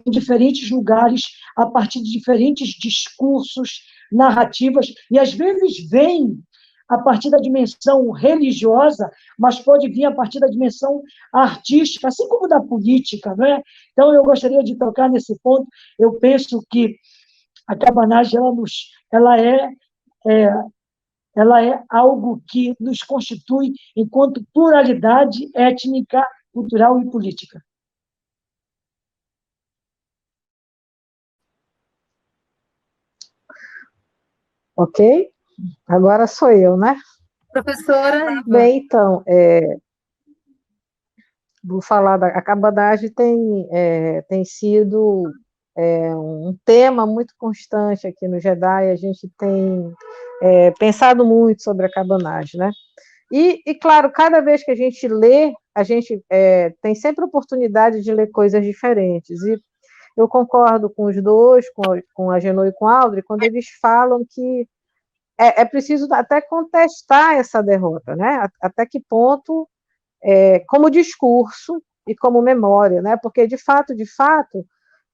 em diferentes lugares, a partir de diferentes discursos, narrativas, e às vezes vem a partir da dimensão religiosa, mas pode vir a partir da dimensão artística, assim como da política, não é? Então, eu gostaria de tocar nesse ponto. Eu penso que a cabanagem ela é algo que nos constitui enquanto pluralidade étnica, cultural e política. Ok? Agora sou eu, né? Professora. Bem, então, vou falar a cabanagem tem sido um tema muito constante aqui no JEDAI. A gente tem pensado muito sobre a cabanagem, né? E, claro, cada vez que a gente lê, a gente tem sempre a oportunidade de ler coisas diferentes. E eu concordo com os dois, com a Genô e com a Audrey, quando eles falam que é preciso até contestar essa derrota, né? Até que ponto, como discurso e como memória, né? Porque, de fato,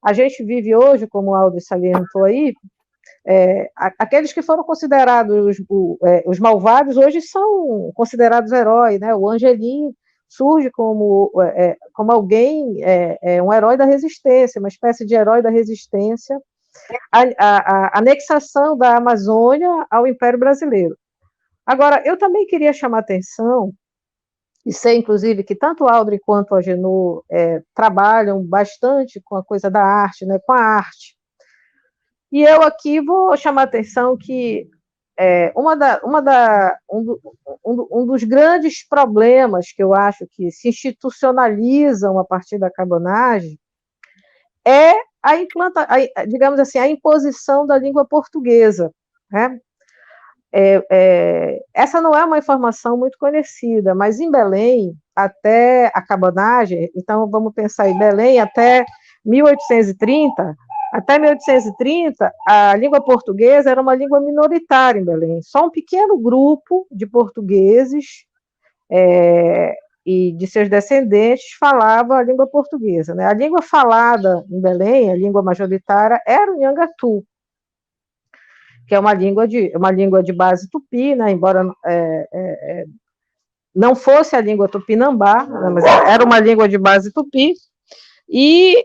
a gente vive hoje, como o Aldo salientou aí, aqueles que foram considerados os malvados, hoje são considerados heróis, né? O Angelim surge como alguém, um herói da resistência, uma espécie de herói da resistência, a anexação da Amazônia ao Império Brasileiro. Agora, eu também queria chamar a atenção, e sei, inclusive, que tanto a Audrey quanto a Genô trabalham bastante com a coisa da arte, né, com a arte. E eu aqui vou chamar a atenção que um dos grandes problemas que eu acho que se institucionalizam a partir da cabanagem é digamos assim, a imposição da língua portuguesa, né? Essa não é uma informação muito conhecida, mas em Belém, até a cabanagem, então vamos pensar em Belém até 1830, a língua portuguesa era uma língua minoritária em Belém. Só um pequeno grupo de portugueses e de seus descendentes falava a língua portuguesa, né? A língua falada em Belém, a língua majoritária, era o Nhangatu, que é uma língua de base tupi, né? Embora não fosse a língua tupinambá, né? Mas era uma língua de base tupi, e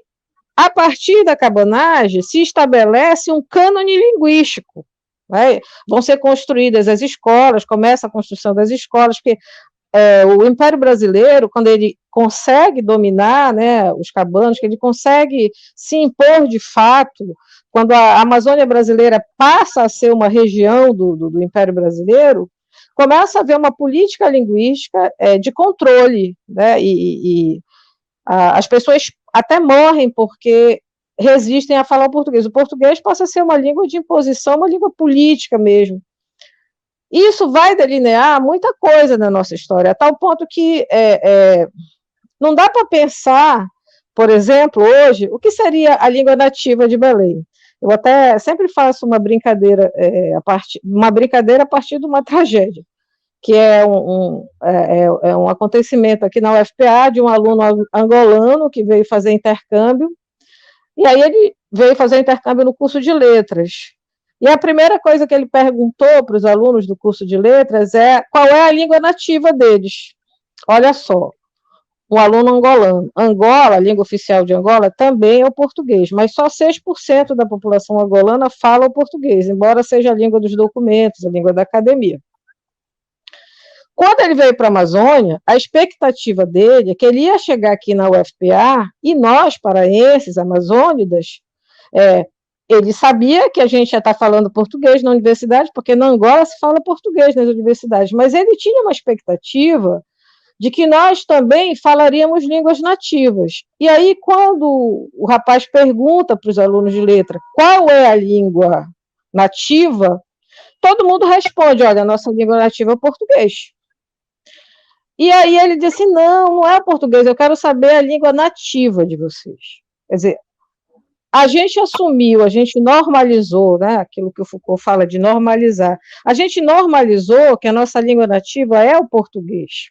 a partir da cabanagem se estabelece um cânone linguístico, né? Vão ser construídas as escolas, começa a construção das escolas, porque o Império Brasileiro, quando ele consegue dominar, né, os cabanos, que ele consegue se impor de fato, quando a Amazônia brasileira passa a ser uma região do Império Brasileiro, começa a haver uma política linguística de controle, né, as pessoas até morrem porque resistem a falar o português. O português passa a ser uma língua de imposição, uma língua política mesmo. Isso vai delinear muita coisa na nossa história, a tal ponto que não dá para pensar, por exemplo, hoje, o que seria a língua nativa de Belém. Eu até sempre faço uma brincadeira, a partir de uma tragédia, que é um acontecimento aqui na UFPA de um aluno angolano que veio fazer intercâmbio, e aí ele veio fazer intercâmbio no curso de letras. E a primeira coisa que ele perguntou para os alunos do curso de letras é qual é a língua nativa deles. Olha só, um aluno angolano. Angola, a língua oficial de Angola, também é o português, mas só 6% da população angolana fala o português, embora seja a língua dos documentos, a língua da academia. Quando ele veio para a Amazônia, a expectativa dele é que ele ia chegar aqui na UFPA, e nós, paraenses, amazônidas, ele sabia que a gente ia estar falando português na universidade, porque na Angola se fala português nas universidades, mas ele tinha uma expectativa de que nós também falaríamos línguas nativas. E aí, quando o rapaz pergunta para os alunos de letra qual é a língua nativa, todo mundo responde, olha, a nossa língua nativa é o português. E aí ele disse, não é o português, eu quero saber a língua nativa de vocês. Quer dizer, a gente assumiu, a gente normalizou, né, aquilo que o Foucault fala de normalizar, a gente normalizou que a nossa língua nativa é o português.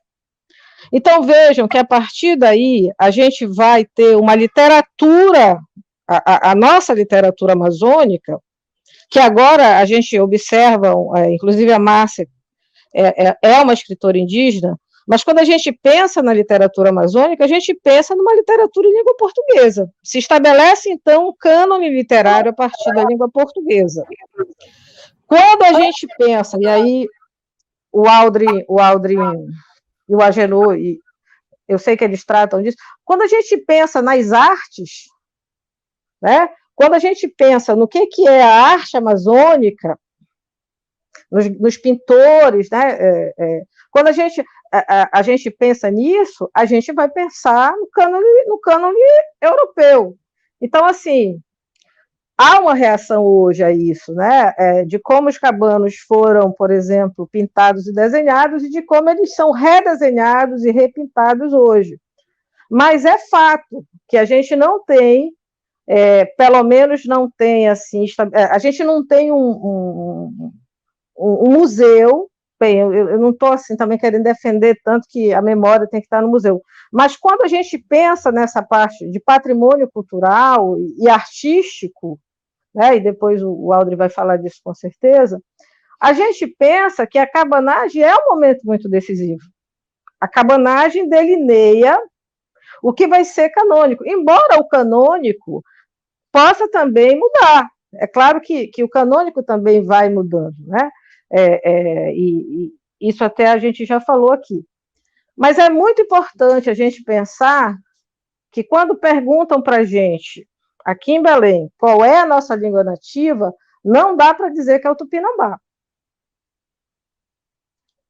Então, vejam que a partir daí a gente vai ter uma literatura, a nossa literatura amazônica, que agora a gente observa, inclusive a Márcia é uma escritora indígena, mas quando a gente pensa na literatura amazônica, a gente pensa numa literatura em língua portuguesa. Se estabelece, então, um cânone literário a partir da língua portuguesa. Quando a gente pensa, e aí o Aldrin e o Agenor, e eu sei que eles tratam disso, quando a gente pensa nas artes, né, quando a gente pensa no que é a arte amazônica, nos pintores, né, quando a gente pensa nisso, a gente vai pensar no cânone europeu. Então, assim, há uma reação hoje a isso, né, de como os cabanos foram, por exemplo, pintados e desenhados, e de como eles são redesenhados e repintados hoje. Mas é fato que a gente não tem, pelo menos não tem, assim, a gente não tem um museu. Bem, eu não estou assim, também querendo defender tanto que a memória tem que estar no museu, mas quando a gente pensa nessa parte de patrimônio cultural e artístico, né, e depois o Aldrin vai falar disso com certeza, a gente pensa que a cabanagem é um momento muito decisivo. A cabanagem delineia o que vai ser canônico, embora o canônico possa também mudar. É claro que o canônico também vai mudando, né? E isso até a gente já falou aqui. Mas é muito importante a gente pensar que quando perguntam para a gente, aqui em Belém, qual é a nossa língua nativa, não dá para dizer que é o tupinambá.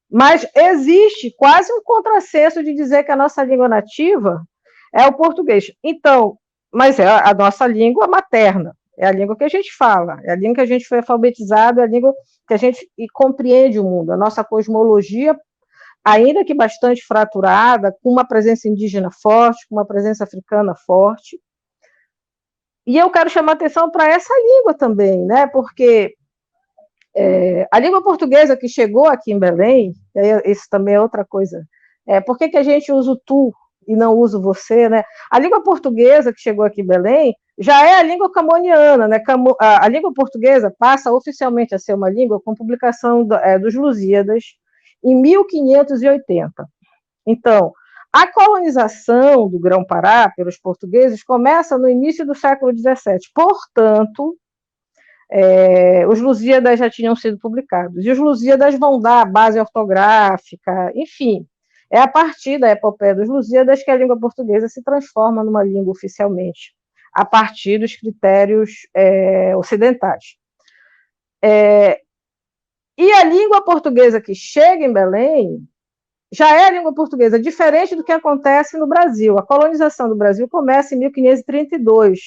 Mas existe quase um contrassenso de dizer que a nossa língua nativa é o português. Então, mas é a nossa língua materna, é a língua que a gente fala, é a língua que a gente foi alfabetizado, é a língua que a gente compreende o mundo, a nossa cosmologia, ainda que bastante fraturada, com uma presença indígena forte, com uma presença africana forte. E eu quero chamar atenção para essa língua também, né? Porque a língua portuguesa que chegou aqui em Belém, isso também é outra coisa. Por que a gente usa o tu e não usa o você, né? A língua portuguesa que chegou aqui em Belém já é a língua camoniana, né? A língua portuguesa passa oficialmente a ser uma língua com publicação dos Lusíadas em 1580. Então, a colonização do Grão-Pará pelos portugueses começa no início do século XVII. Portanto, os Lusíadas já tinham sido publicados. E os Lusíadas vão dar a base ortográfica, enfim. É a partir da epopeia dos Lusíadas que a língua portuguesa se transforma numa língua oficialmente, a partir dos critérios ocidentais. E a língua portuguesa que chega em Belém já é a língua portuguesa, diferente do que acontece no Brasil. A colonização do Brasil começa em 1532.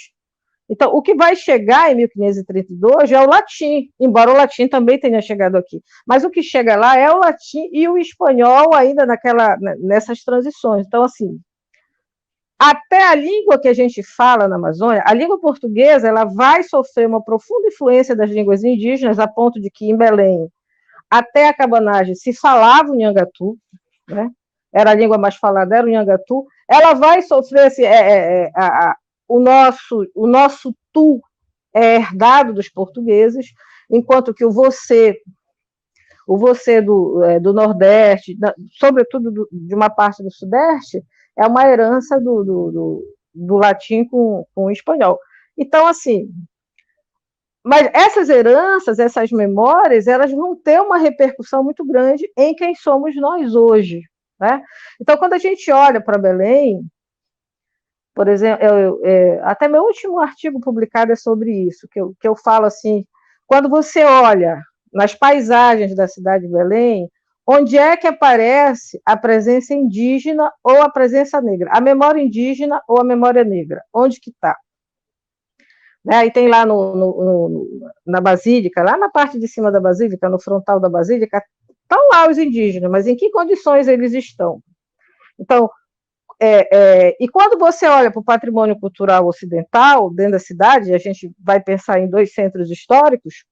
Então, o que vai chegar em 1532 já é o latim, embora o latim também tenha chegado aqui. Mas o que chega lá é o latim e o espanhol ainda nessas transições. Então, assim, até a língua que a gente fala na Amazônia, a língua portuguesa, ela vai sofrer uma profunda influência das línguas indígenas, a ponto de que em Belém, até a cabanagem, se falava o nhangatu, né? Era a língua mais falada, era o nhangatu. Ela vai sofrer o nosso tu é herdado dos portugueses, enquanto que o você do Nordeste, sobretudo de uma parte do Sudeste, é uma herança do latim com o espanhol. Então, assim, mas essas heranças, essas memórias, elas vão ter uma repercussão muito grande em quem somos nós hoje, né? Então, quando a gente olha para Belém, por exemplo, até meu último artigo publicado é sobre isso, que eu falo assim, quando você olha nas paisagens da cidade de Belém, onde é que aparece a presença indígena ou a presença negra? A memória indígena ou a memória negra? Onde que está? Né? E tem lá na Basílica, lá na parte de cima da Basílica, no frontal da Basílica, estão lá os indígenas, mas em que condições eles estão? Então, e quando você olha para o patrimônio cultural ocidental, dentro da cidade, a gente vai pensar em 2 centros históricos,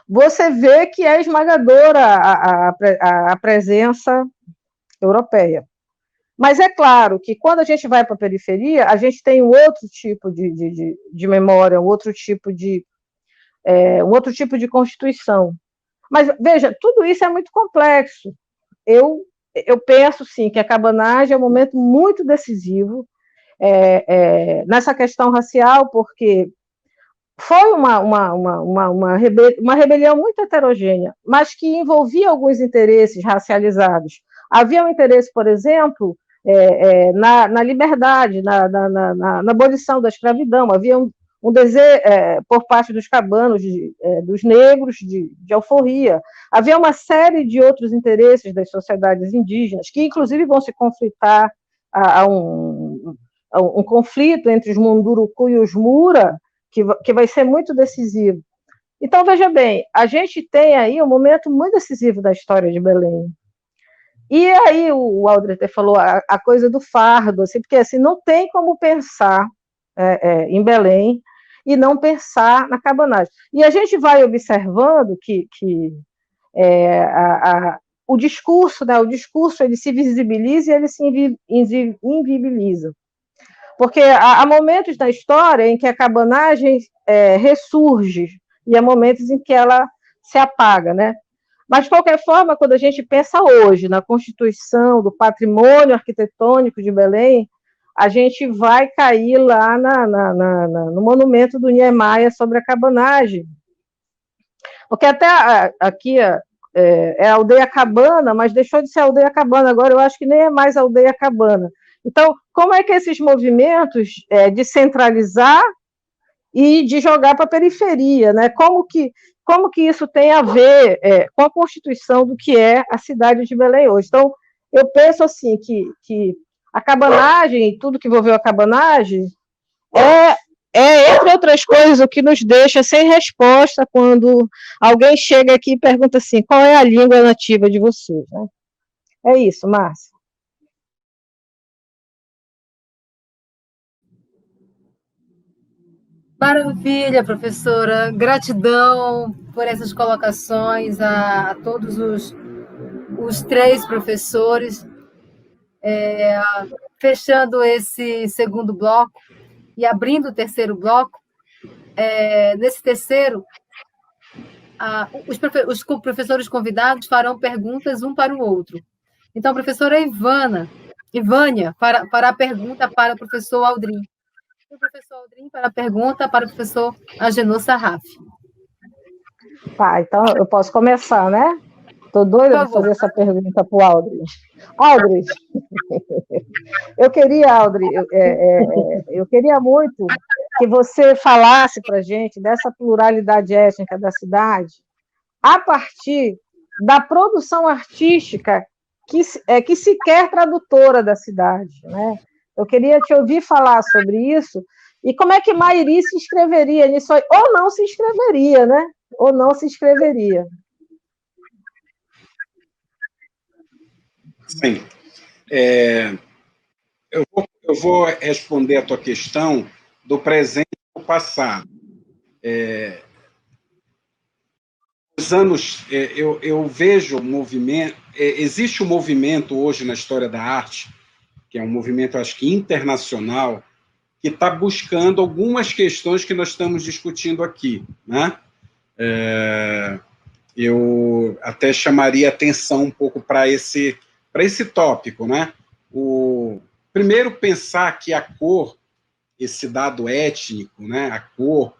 você vê que é esmagadora a presença europeia. Mas é claro que quando a gente vai para a periferia, a gente tem um outro tipo de memória, um outro tipo de constituição. Mas, veja, tudo isso é muito complexo. Eu penso, sim, que a cabanagem é um momento muito decisivo nessa questão racial, porque foi uma rebelião muito heterogênea, mas que envolvia alguns interesses racializados. Havia um interesse, por exemplo, na liberdade, na abolição da escravidão, havia um desejo por parte dos cabanos, dos negros, de alforria. Havia uma série de outros interesses das sociedades indígenas, que inclusive vão se conflitar a um conflito entre os Munduruku e os Mura, que vai ser muito decisivo. Então, veja bem, a gente tem aí um momento muito decisivo da história de Belém. E aí o Aldrich falou a coisa do fardo, assim, porque assim, não tem como pensar em Belém e não pensar na cabanagem. E a gente vai observando que o discurso, né, ele se visibiliza e ele se invibiliza. Porque há momentos da história em que a cabanagem ressurge e há momentos em que ela se apaga, né? Mas, de qualquer forma, quando a gente pensa hoje na constituição do patrimônio arquitetônico de Belém, a gente vai cair lá no monumento do Niemeyer sobre a cabanagem. Porque até aqui é a aldeia cabana, mas deixou de ser aldeia cabana, agora eu acho que nem é mais aldeia cabana. Então, como é que esses movimentos de centralizar e de jogar para a periferia, né? Como que isso tem a ver com a constituição do que é a cidade de Belém hoje? Então, eu penso assim que A cabanagem e tudo que envolveu a cabanagem entre outras coisas, o que nos deixa sem resposta quando alguém chega aqui e pergunta assim, qual é a língua nativa de vocês, né? É isso, Márcia. Maravilha, professora. Gratidão por essas colocações a todos os três professores. Fechando esse segundo bloco e abrindo o terceiro bloco, nesse terceiro, os professores convidados farão perguntas um para o outro. Então, a professora Ivânia, para a pergunta para o professor Aldrin. O professor Aldrin para a pergunta para o professor Agenor Sarraf. Tá, então eu posso começar, né? Estou doida para fazer essa pergunta para o Aldrin. Aldrin, eu queria muito que você falasse para a gente dessa pluralidade étnica da cidade a partir da produção artística que se quer tradutora da cidade, né? Eu queria te ouvir falar sobre isso e como é que Mairi se inscreveria nisso aí, ou não se inscreveria, né? Ou não se inscreveria. Sim. Eu vou responder a tua questão do presente e do passado. Os anos, eu vejo o movimento, existe um movimento hoje na história da arte, que é um movimento, acho que internacional, que está buscando algumas questões que nós estamos discutindo aqui, né? Eu até chamaria atenção um pouco para esse tópico, né? Primeiro, pensar que a cor, esse dado étnico, né? A cor,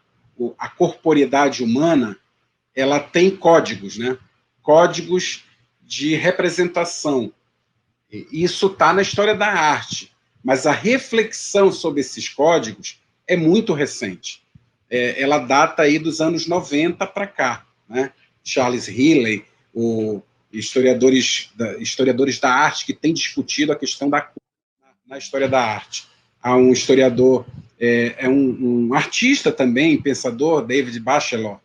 a corporeidade humana, ela tem códigos, né? Códigos de representação. Isso está na história da arte, mas a reflexão sobre esses códigos é muito recente. Ela data aí dos anos 90 para cá, né? Charles Healy, historiadores da arte que têm discutido a questão da cor na história da arte. Há um historiador, um artista também, pensador, David Bachelor,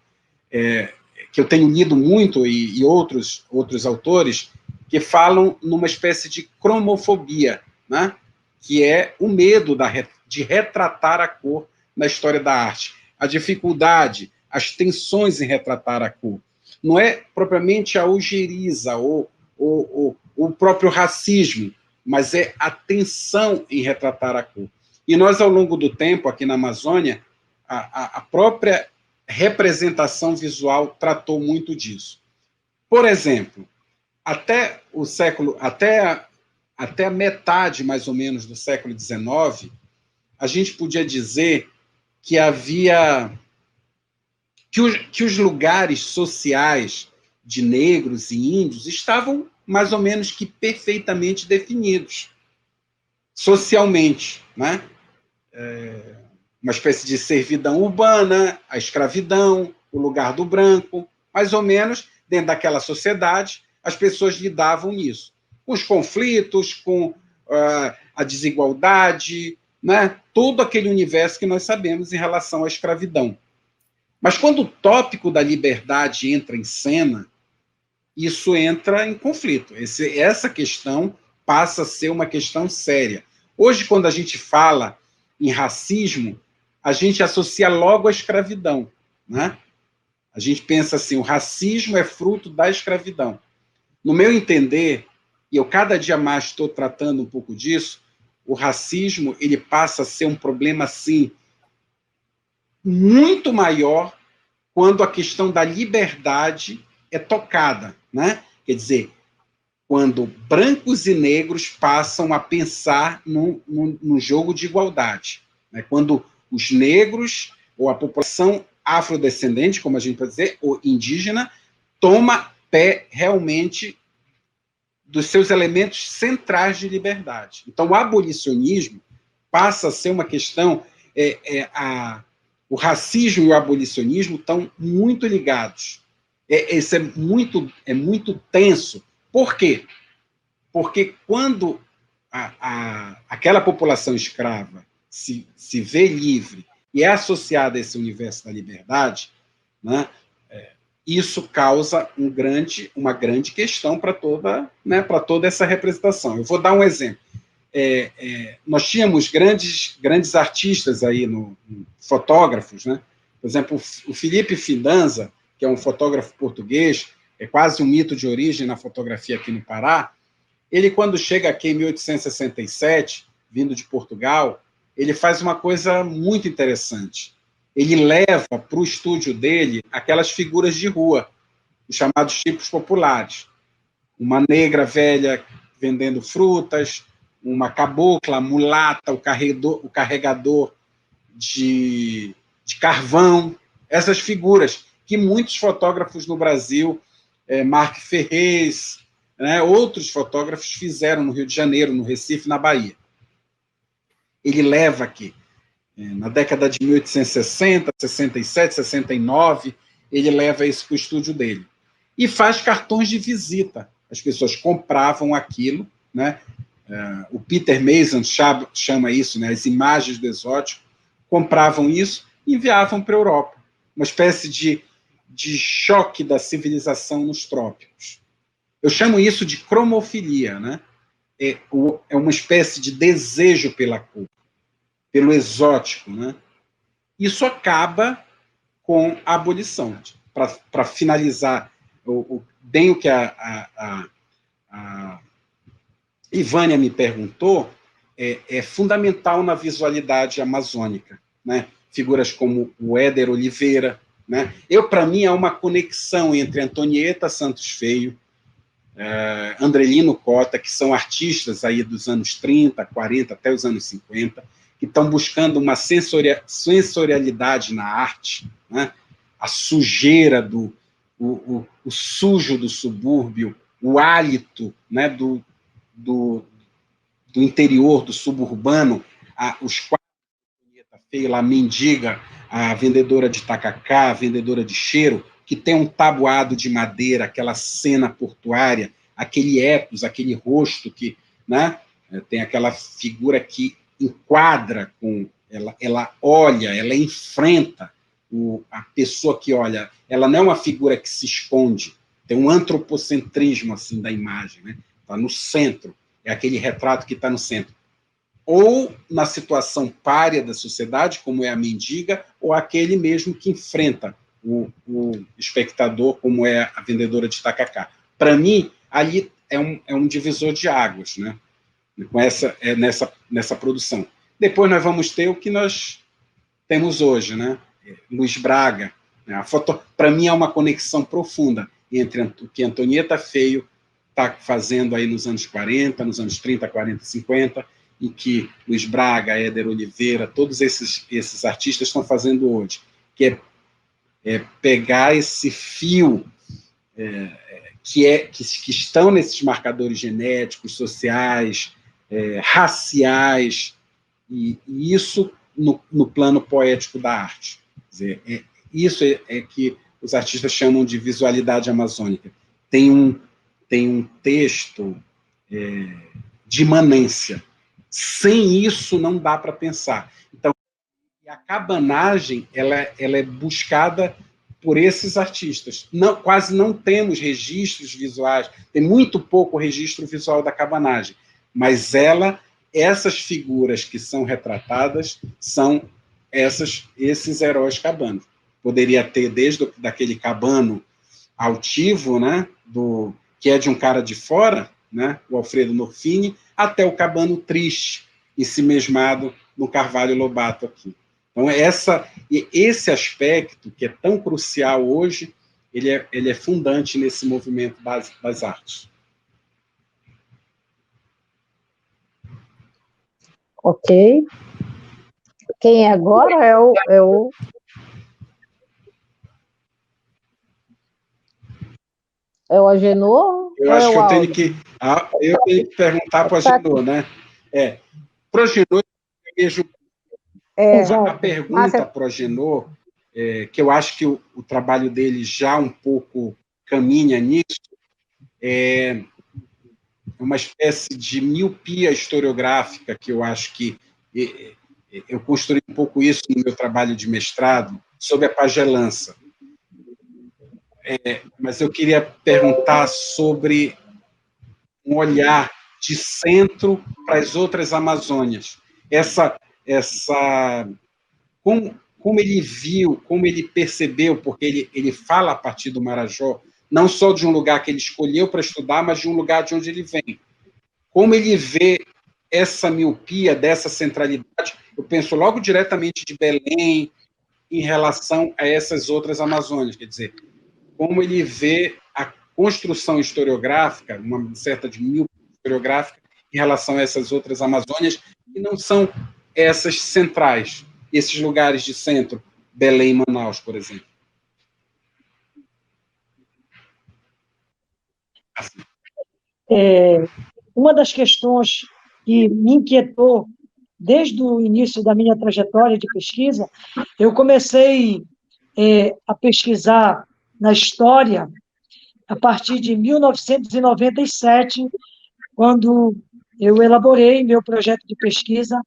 que eu tenho lido muito, e outros autores, que falam numa espécie de cromofobia, né? Que é o medo de retratar a cor na história da arte. A dificuldade, as tensões em retratar a cor. Não é propriamente a algeriza ou o próprio racismo, mas é a tensão em retratar a cor. E nós, ao longo do tempo, aqui na Amazônia, a própria representação visual tratou muito disso. Por exemplo, até a metade, mais ou menos, do século XIX, a gente podia dizer que que os lugares sociais de negros e índios estavam mais ou menos que perfeitamente definidos socialmente, né? Uma espécie de servidão urbana, a escravidão, o lugar do branco, mais ou menos dentro daquela sociedade as pessoas lidavam nisso, com os conflitos, com a desigualdade, né? Todo aquele universo que nós sabemos em relação à escravidão. Mas quando o tópico da liberdade entra em cena, isso entra em conflito. Essa questão passa a ser uma questão séria. Hoje, quando a gente fala em racismo, a gente associa logo à escravidão, né? A gente pensa assim, o racismo é fruto da escravidão. No meu entender, e eu cada dia mais estou tratando um pouco disso, o racismo ele passa a ser um problema, assim, muito maior quando a questão da liberdade é tocada, né? Quer dizer, quando brancos e negros passam a pensar num jogo de igualdade, né? Quando os negros, ou a população afrodescendente, como a gente pode dizer, ou indígena, toma pé realmente dos seus elementos centrais de liberdade. Então, o abolicionismo passa a ser uma questão... O racismo e o abolicionismo estão muito ligados. Isso é muito tenso. Por quê? Porque quando aquela população escrava se vê livre e é associada a esse universo da liberdade, né, isso causa uma grande questão para toda essa representação. Eu vou dar um exemplo. Nós tínhamos grandes artistas aí, fotógrafos, né? Por exemplo, o Felipe Fidanza, que é um fotógrafo português, é quase um mito de origem na fotografia aqui no Pará. Ele, quando chega aqui em 1867, vindo de Portugal, ele faz uma coisa muito interessante. Ele leva para o estúdio dele aquelas figuras de rua, os chamados tipos populares. Uma negra velha vendendo frutas, uma cabocla, mulata, o carregador de carvão, essas figuras que muitos fotógrafos no Brasil, Marc Ferrez, né, outros fotógrafos fizeram no Rio de Janeiro, no Recife, na Bahia. Ele leva aqui, na década de 1860, 67, 69, ele leva isso para o estúdio dele. E faz cartões de visita. As pessoas compravam aquilo, né? O Peter Mason chama isso, né, as imagens do exótico, compravam isso e enviavam para a Europa. Uma espécie de choque da civilização nos trópicos. Eu chamo isso de cromofilia, né? É uma espécie de desejo pela cor, pelo exótico, né? Isso acaba com a abolição. Para finalizar bem o que a Ivânia me perguntou, é fundamental na visualidade amazônica, né? Figuras como o Éder Oliveira, né? Para mim, há uma conexão entre Antonieta Santos Feio, Andrelino Cota, que são artistas aí dos anos 30, 40, até os anos 50, que estão buscando uma sensorialidade na arte, né? A sujeira, o sujo do subúrbio, o hálito, né, do interior, do suburbano, os quadros feio, a mendiga, a vendedora de tacacá, a vendedora de cheiro, que tem um tabuado de madeira, aquela cena portuária, aquele epos, aquele rosto que, né, tem aquela figura que enquadra, ela olha, ela enfrenta a pessoa que olha. Ela não é uma figura que se esconde, tem um antropocentrismo assim, da imagem, né? Está no centro, é aquele retrato que está no centro. Ou na situação pária da sociedade, como é a mendiga, ou aquele mesmo que enfrenta o espectador, como é a vendedora de tacacá. Para mim, ali é um divisor de águas, né? Com nessa produção. Depois nós vamos ter o que nós temos hoje, né? Luiz Braga. Né? Para mim, é uma conexão profunda entre o que Antonieta Feio está fazendo aí nos anos 40, nos anos 30, 40, 50, e que Luiz Braga, Éder Oliveira, todos esses artistas estão fazendo hoje, que é pegar esse fio que estão nesses marcadores genéticos, sociais, raciais, e isso no plano poético da arte. Quer dizer, isso é que os artistas chamam de visualidade amazônica. Tem um texto de imanência. Sem isso, não dá para pensar. Então, a cabanagem ela é buscada por esses artistas. Quase não temos registros visuais, tem muito pouco registro visual da cabanagem, mas essas figuras que são retratadas são esses heróis cabanos. Poderia ter desde daquele cabano altivo, né, que é de um cara de fora, né, o Alfredo Norfini, até o cabano triste e se mesmado no Carvalho Lobato aqui. Então, esse aspecto, que é tão crucial hoje, ele é fundante nesse movimento das artes. Ok. Quem é agora é o Agenor? Eu acho que eu tenho que perguntar para o Agenor, né? Para o Agenor, eu vejo a pergunta para o Agenor, que eu acho que o trabalho dele já um pouco caminha nisso, uma espécie de miopia historiográfica que eu acho que eu construí um pouco isso no meu trabalho de mestrado sobre a pagelança. Mas eu queria perguntar sobre um olhar de centro para as outras Amazônias. Como ele viu, como ele percebeu, porque ele fala a partir do Marajó, não só de um lugar que ele escolheu para estudar, mas de um lugar de onde ele vem. Como ele vê essa miopia, dessa centralidade, eu penso logo diretamente de Belém em relação a essas outras Amazônias, quer dizer, como ele vê a construção historiográfica, uma certa de miopia historiográfica, em relação a essas outras Amazônias, que não são essas centrais, esses lugares de centro, Belém e Manaus, por exemplo. Uma das questões que me inquietou desde o início da minha trajetória de pesquisa, eu comecei a pesquisar na história a partir de 1997, quando eu elaborei meu projeto de pesquisa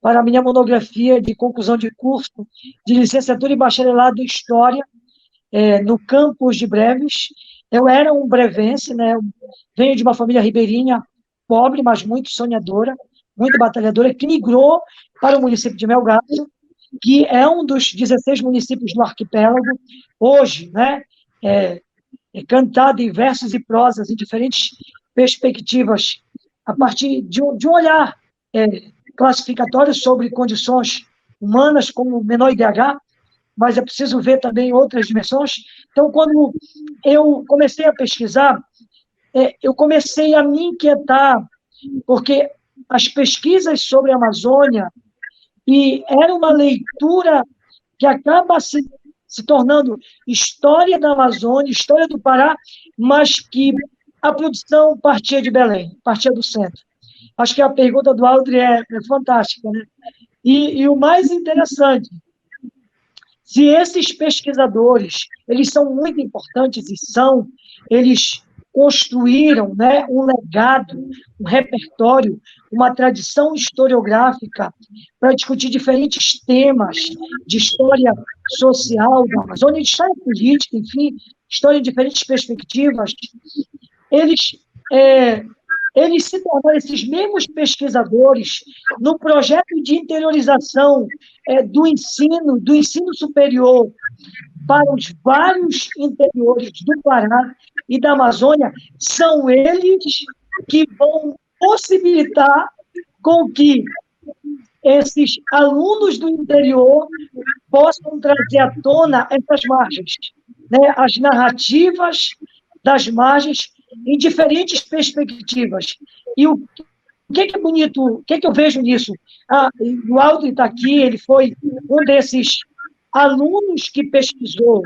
para a minha monografia de conclusão de curso de licenciatura e bacharelado em História, no campus de Breves. Eu era um brevense, né? Venho de uma família ribeirinha, pobre, mas muito sonhadora, muito batalhadora, que migrou para o município de Melgaço, que é um dos 16 municípios do arquipélago, hoje, né? Cantado em versos e prosas, em diferentes perspectivas, a partir de um olhar classificatório sobre condições humanas, como menor IDH, mas é preciso ver também outras dimensões. Então, quando eu comecei a pesquisar, eu comecei a me inquietar, porque as pesquisas sobre a Amazônia, e era uma leitura que acaba se tornando história da Amazônia, história do Pará, mas que a produção partia de Belém, partia do centro. Acho que a pergunta do Aldri é fantástica, né? E o mais interessante, se esses pesquisadores, eles são muito importantes e eles construíram, né, um legado, um repertório, uma tradição historiográfica para discutir diferentes temas de história social da Amazônia, de história política, enfim, história em diferentes perspectivas. Eles se tornaram esses mesmos pesquisadores no projeto de interiorização do ensino superior para os vários interiores do Pará e da Amazônia. São eles que vão possibilitar com que esses alunos do interior possam trazer à tona essas margens, né? As narrativas das margens em diferentes perspectivas. E o que é bonito, o que eu vejo nisso? O Aldo está aqui, ele foi um desses alunos que pesquisou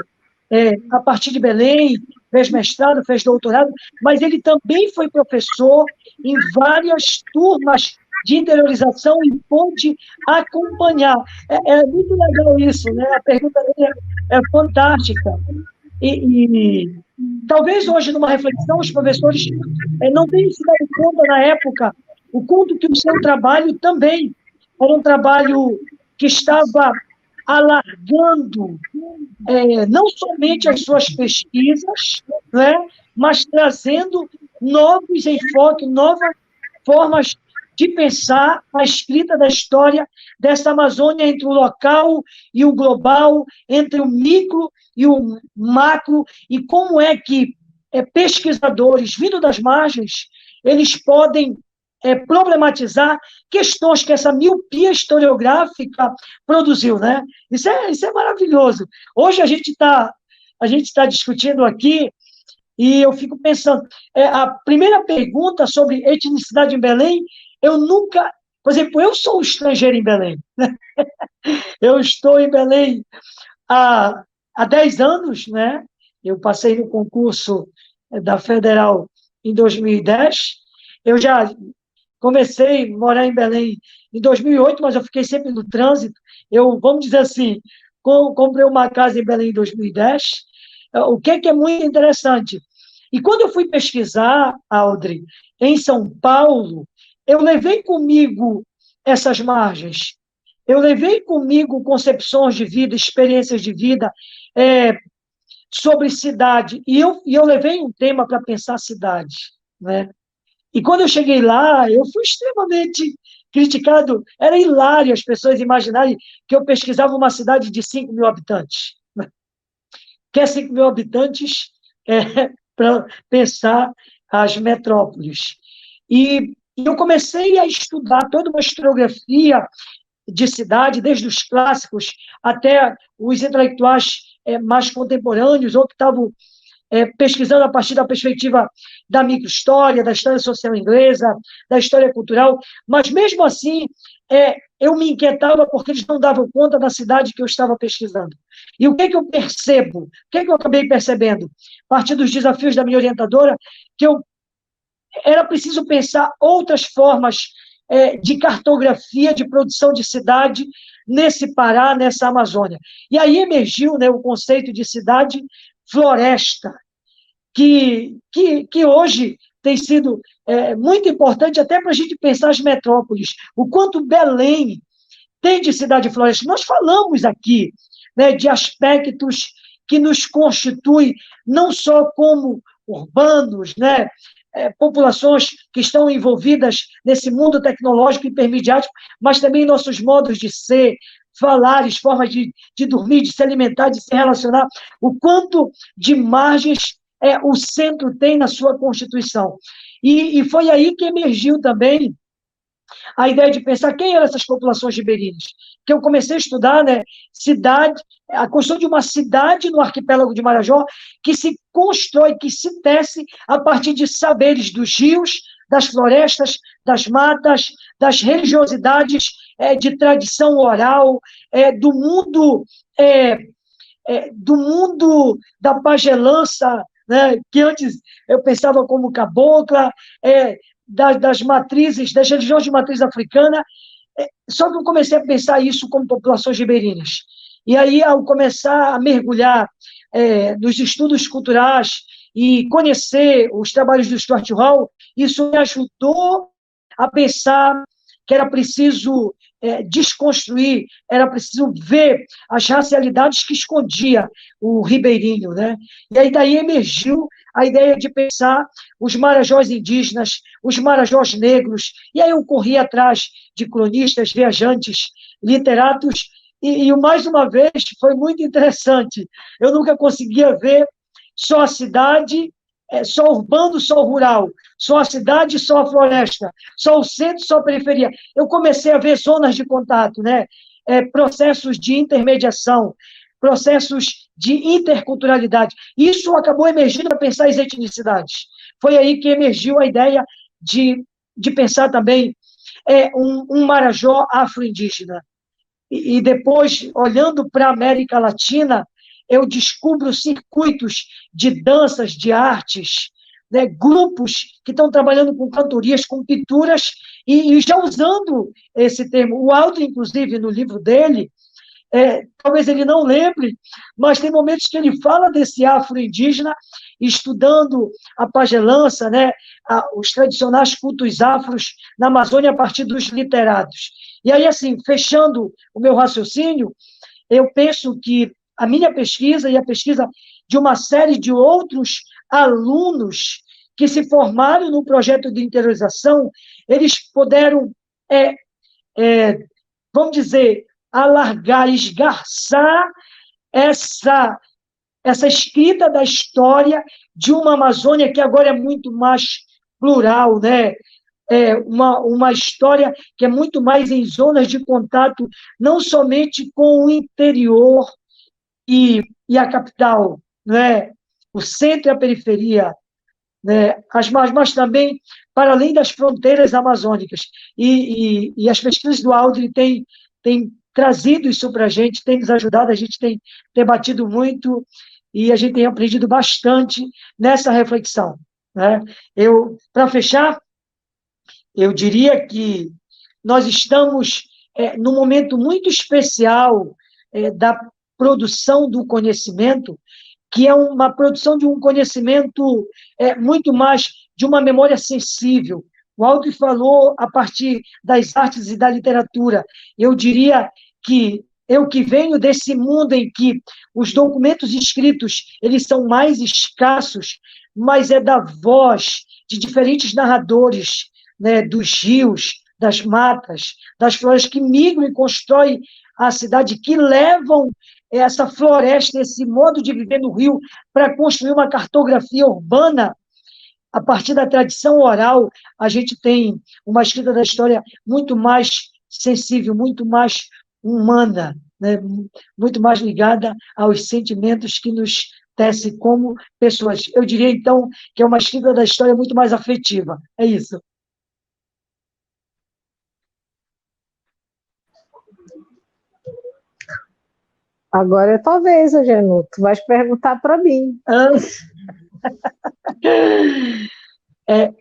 a partir de Belém, fez mestrado, fez doutorado, mas ele também foi professor em várias turmas de interiorização e pôde acompanhar. É muito legal isso, né? A pergunta dele é fantástica. E talvez hoje, numa reflexão, os professores não tenham se dado conta, na época, o quanto que o seu trabalho também era um trabalho que estava alargando não somente as suas pesquisas, né, mas trazendo novos enfoques, novas formas de pensar a escrita da história dessa Amazônia entre o local e o global, entre o micro e o macro, e como é que pesquisadores vindo das margens, eles podem problematizar questões que essa miopia historiográfica produziu, né? Isso é maravilhoso. Hoje a gente tá discutindo aqui, e eu fico pensando, a primeira pergunta sobre etnicidade em Belém, eu nunca... Por exemplo, eu sou estrangeiro em Belém, né? Eu estou em Belém há 10 anos, né? Eu passei no concurso da Federal em 2010, eu já comecei a morar em Belém em 2008, mas eu fiquei sempre no trânsito. Vamos dizer assim, comprei uma casa em Belém em 2010. O que é muito interessante? E quando eu fui pesquisar, Audrey, em São Paulo, eu levei comigo essas margens. Eu levei comigo concepções de vida, experiências de vida, sobre cidade. E eu levei um tema para pensar cidade, né? E quando eu cheguei lá, eu fui extremamente criticado. Era hilário as pessoas imaginarem que eu pesquisava uma cidade de 5 mil habitantes. Que é 5 mil habitantes para pensar as metrópoles. E eu comecei a estudar toda uma historiografia de cidade, desde os clássicos até os intelectuais mais contemporâneos, ou que estavam pesquisando a partir da perspectiva da microhistória, da história social inglesa, da história cultural, mas mesmo assim eu me inquietava porque eles não davam conta da cidade que eu estava pesquisando. E o que é que eu percebo? O que é que eu acabei percebendo? A partir dos desafios da minha orientadora, que era preciso pensar outras formas de cartografia, de produção de cidade nesse Pará, nessa Amazônia. E aí emergiu, né, o conceito de cidade-floresta, que hoje tem sido muito importante até para a gente pensar as metrópoles, o quanto Belém tem de cidade-floresta. Nós falamos aqui, né, de aspectos que nos constituem não só como urbanos, né, populações que estão envolvidas nesse mundo tecnológico e hipermediático, mas também nossos modos de ser, falares, formas de dormir, de se alimentar, de se relacionar, o quanto de margens o centro tem na sua constituição. E foi aí que emergiu também a ideia de pensar quem eram essas populações ribeirinhas. Que eu comecei a estudar, né, a construção de uma cidade no arquipélago de Marajó que se constrói, que se tece a partir de saberes dos rios, das florestas, das matas, das religiosidades, de tradição oral, do mundo da pagelança, né, que antes eu pensava como cabocla, das matrizes, das religiões de matriz africana, só que eu comecei a pensar isso como populações ribeirinhas. E aí, ao começar a mergulhar nos estudos culturais e conhecer os trabalhos do Stuart Hall, isso me ajudou a pensar que era preciso desconstruir, era preciso ver as racialidades que escondia o ribeirinho, né? E aí daí emergiu a ideia de pensar os marajós indígenas, os marajós negros, e aí eu corri atrás de cronistas, viajantes, literatos, e mais uma vez foi muito interessante, eu nunca conseguia ver só a cidade, só urbano, só rural, só a cidade, só a floresta, só o centro, só a periferia. Eu comecei a ver zonas de contato, né? Processos de intermediação, processos de interculturalidade. Isso acabou emergindo para pensar as etnicidades. Foi aí que emergiu a ideia de pensar também um Marajó afro-indígena. E depois, olhando para a América Latina, eu descubro circuitos de danças, de artes, né, grupos que estão trabalhando com cantorias, com pinturas, e já usando esse termo. O Aldo, inclusive, no livro dele, talvez ele não lembre, mas tem momentos que ele fala desse afro-indígena, estudando a pagelança, né, os tradicionais cultos afros na Amazônia a partir dos literados. E aí, assim, fechando o meu raciocínio, eu penso que a minha pesquisa e a pesquisa de uma série de outros alunos que se formaram no projeto de interiorização, eles puderam, vamos dizer, alargar, esgarçar essa escrita da história de uma Amazônia que agora é muito mais plural, né? Uma história que é muito mais em zonas de contato, não somente com o interior e a capital, né? O centro e a periferia, né? Mas também para além das fronteiras amazônicas. E as pesquisas do Audrey têm trazido isso para a gente, tem nos ajudado, a gente tem debatido muito e a gente tem aprendido bastante nessa reflexão, né? Para fechar, eu diria que nós estamos num momento muito especial da produção do conhecimento, que é uma produção de um conhecimento muito mais de uma memória sensível. O Audrey falou a partir das artes e da literatura. Eu diria que eu que venho desse mundo em que os documentos escritos eles são mais escassos, mas é da voz de diferentes narradores, né, dos rios, das matas, das florestas que migram e constroem a cidade, que levam essa floresta, esse modo de viver no Rio, para construir uma cartografia urbana. A partir da tradição oral, a gente tem uma escrita da história muito mais sensível, muito mais humana, né? Muito mais ligada aos sentimentos que nos tecem como pessoas. Eu diria, então, que é uma escrita da história muito mais afetiva. É isso. Agora é tua vez, Agenu. Tu vais perguntar para mim.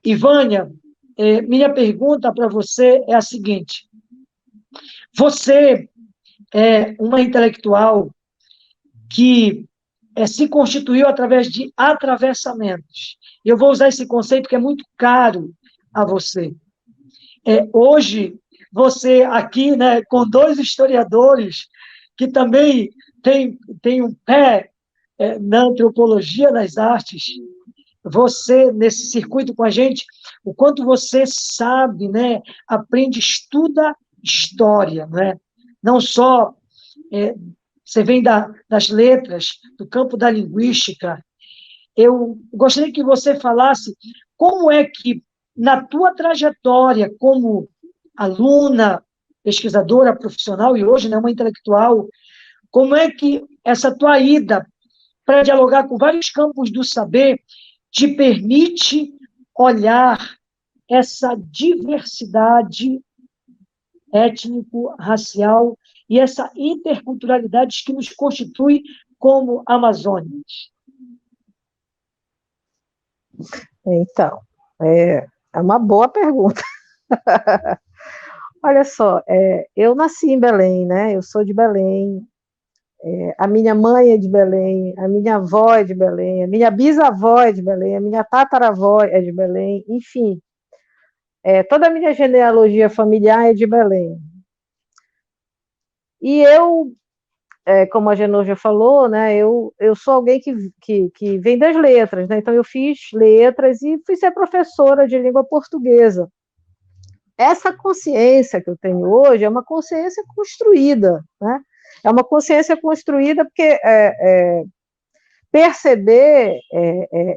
Ivânia, minha pergunta para você é a seguinte. Você é uma intelectual que se constituiu através de atravessamentos. Eu vou usar esse conceito que é muito caro a você. Hoje, você aqui, né, com dois historiadores que também tem um pé na antropologia das artes, você, nesse circuito com a gente, o quanto você sabe, né, aprende, estuda história, né? Não só você vem das letras, do campo da linguística. Eu gostaria que você falasse como é que, na tua trajetória como aluna, pesquisadora, profissional e hoje, né, uma intelectual, como é que essa tua ida para dialogar com vários campos do saber te permite olhar essa diversidade étnico-racial e essa interculturalidade que nos constitui como amazônicos? Então, é uma boa pergunta. Olha só, eu nasci em Belém, né? Eu sou de Belém, a minha mãe é de Belém, a minha avó é de Belém, a minha bisavó é de Belém, a minha tataravó é de Belém, enfim, toda a minha genealogia familiar é de Belém. E eu, como a Genô já falou, né, eu sou alguém que vem das letras, né? Então eu fiz letras e fui ser professora de língua portuguesa. Essa consciência que eu tenho hoje é uma consciência construída, né? É uma consciência construída porque perceber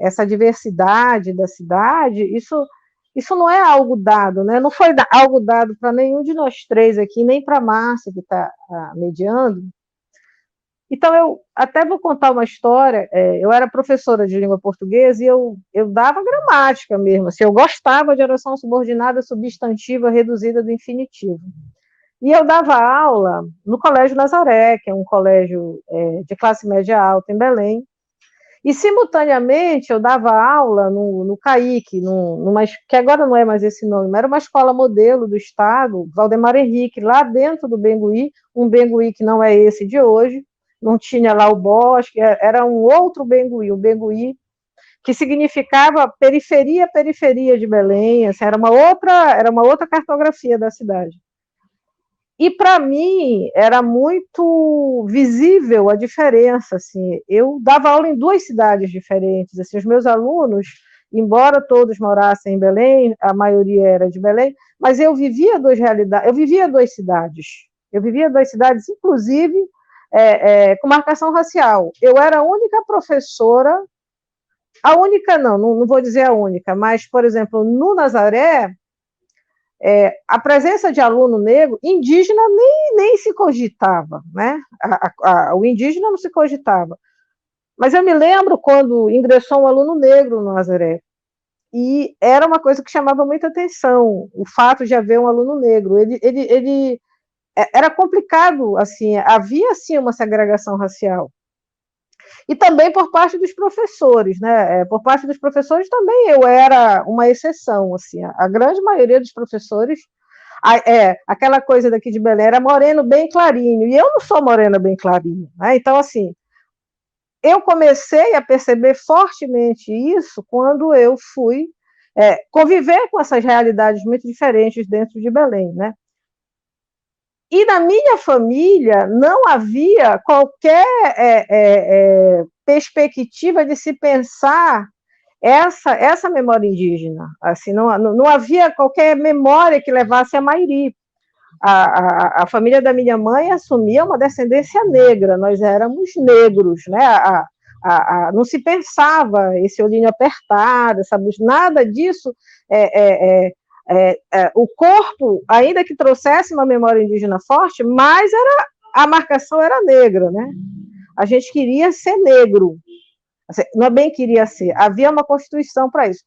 essa diversidade da cidade, isso não é algo dado, né? Não foi algo dado para nenhum de nós três aqui, nem para a Márcia, que está mediando. Então, eu até vou contar uma história. Eu era professora de língua portuguesa e eu dava gramática mesmo. Assim, eu gostava de oração subordinada substantiva reduzida do infinitivo. E eu dava aula no Colégio Nazaré, que é um colégio de classe média alta em Belém. E, simultaneamente, eu dava aula no CAIC, que agora não é mais esse nome, mas era uma escola modelo do Estado, Valdemar Henrique, lá dentro do Bengui, um Bengui que não é esse de hoje, não tinha lá o bosque, era um outro Bengui, um Bengui que significava periferia de Belém, assim, era uma outra cartografia da cidade. E, para mim, era muito visível a diferença. Assim, eu dava aula em duas cidades diferentes. Assim, os meus alunos, embora todos morassem em Belém, a maioria era de Belém, mas eu vivia duas realidades, eu vivia duas cidades, inclusive com marcação racial. Eu era a única professora, a única não vou dizer a única, mas, por exemplo, no Nazaré, a presença de aluno negro, indígena nem se cogitava, né? O indígena não se cogitava. Mas eu me lembro quando ingressou um aluno negro no Nazaré, e era uma coisa que chamava muita atenção, o fato de haver um aluno negro. Ele era complicado, assim, havia, sim, uma segregação racial. E também por parte dos professores, né? Por parte dos professores também eu era uma exceção, assim, a grande maioria dos professores, aquela coisa daqui de Belém, era moreno bem clarinho, e eu não sou morena bem clarinho, né? Então, assim, eu comecei a perceber fortemente isso quando eu fui conviver com essas realidades muito diferentes dentro de Belém, né? E na minha família não havia qualquer perspectiva de se pensar essa memória indígena. Assim, não havia qualquer memória que levasse a Mairi. A família da minha mãe assumia uma descendência negra, nós éramos negros, né? Não se pensava esse olhinho apertado, sabe? Nada disso. O corpo, ainda que trouxesse uma memória indígena forte, mas a marcação era negra, né? A gente queria ser negro, não é bem queria ser, havia uma constituição para isso.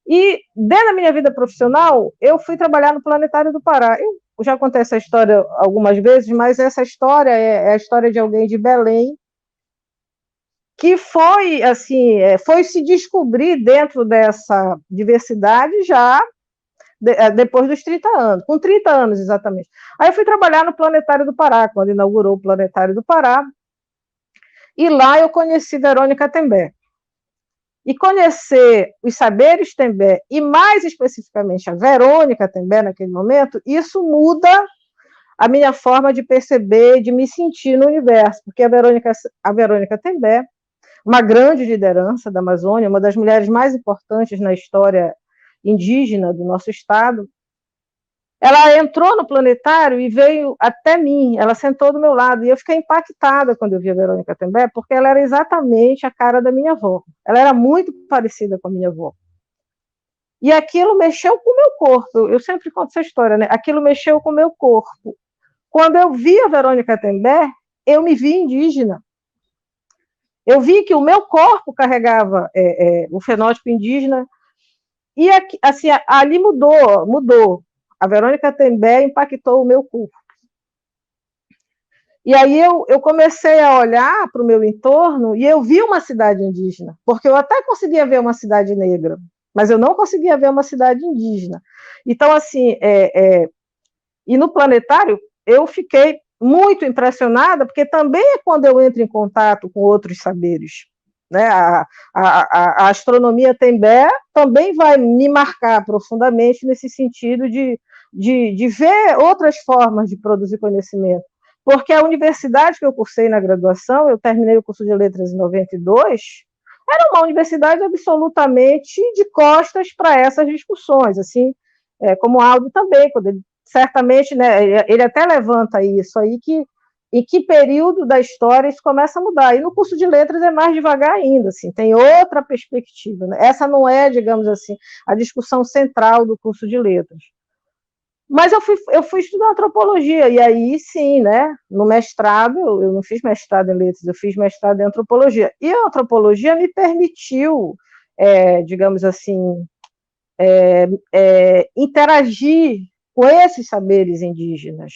E dentro da minha vida profissional, eu fui trabalhar no Planetário do Pará. Eu já contei essa história algumas vezes, mas essa história é a história de alguém de Belém que foi, assim, foi se descobrir dentro dessa diversidade já depois dos 30 anos, com 30 anos exatamente. Aí eu fui trabalhar no Planetário do Pará, quando inaugurou o Planetário do Pará, e lá eu conheci Verônica Tembé. E conhecer os saberes Tembé, e mais especificamente a Verônica Tembé naquele momento, isso muda a minha forma de perceber, de me sentir no universo, porque a Verônica Tembé, uma grande liderança da Amazônia, uma das mulheres mais importantes na história indígena do nosso estado, ela entrou no planetário e veio até mim, ela sentou do meu lado, e eu fiquei impactada quando eu vi a Verônica Tembé, porque ela era exatamente a cara da minha avó, ela era muito parecida com a minha avó. E aquilo mexeu com o meu corpo, eu sempre conto essa história, né? Aquilo mexeu com o meu corpo. Quando eu vi a Verônica Tembé, eu me vi indígena. Eu vi que o meu corpo carregava o fenótipo indígena, e assim, ali mudou. A Verônica Tembé impactou o meu corpo. E aí eu comecei a olhar para o meu entorno e eu vi uma cidade indígena, porque eu até conseguia ver uma cidade negra, mas eu não conseguia ver uma cidade indígena. Então, assim, e no planetário eu fiquei muito impressionada, porque também é quando eu entro em contato com outros saberes. Né? A astronomia Tembé também vai me marcar profundamente nesse sentido de ver outras formas de produzir conhecimento. Porque a universidade que eu cursei na graduação, eu terminei o curso de letras em 92, era uma universidade absolutamente de costas para essas discussões, assim, como o Aldo também, quando ele, certamente, né, ele até levanta isso aí, em que período da história isso começa a mudar. E no curso de letras é mais devagar ainda, assim, tem outra perspectiva. Né? Essa não é, digamos assim, a discussão central do curso de letras. Mas eu fui estudar antropologia, e aí sim, né, no mestrado, eu não fiz mestrado em letras, eu fiz mestrado em antropologia. E a antropologia me permitiu, digamos assim, interagir com esses saberes indígenas,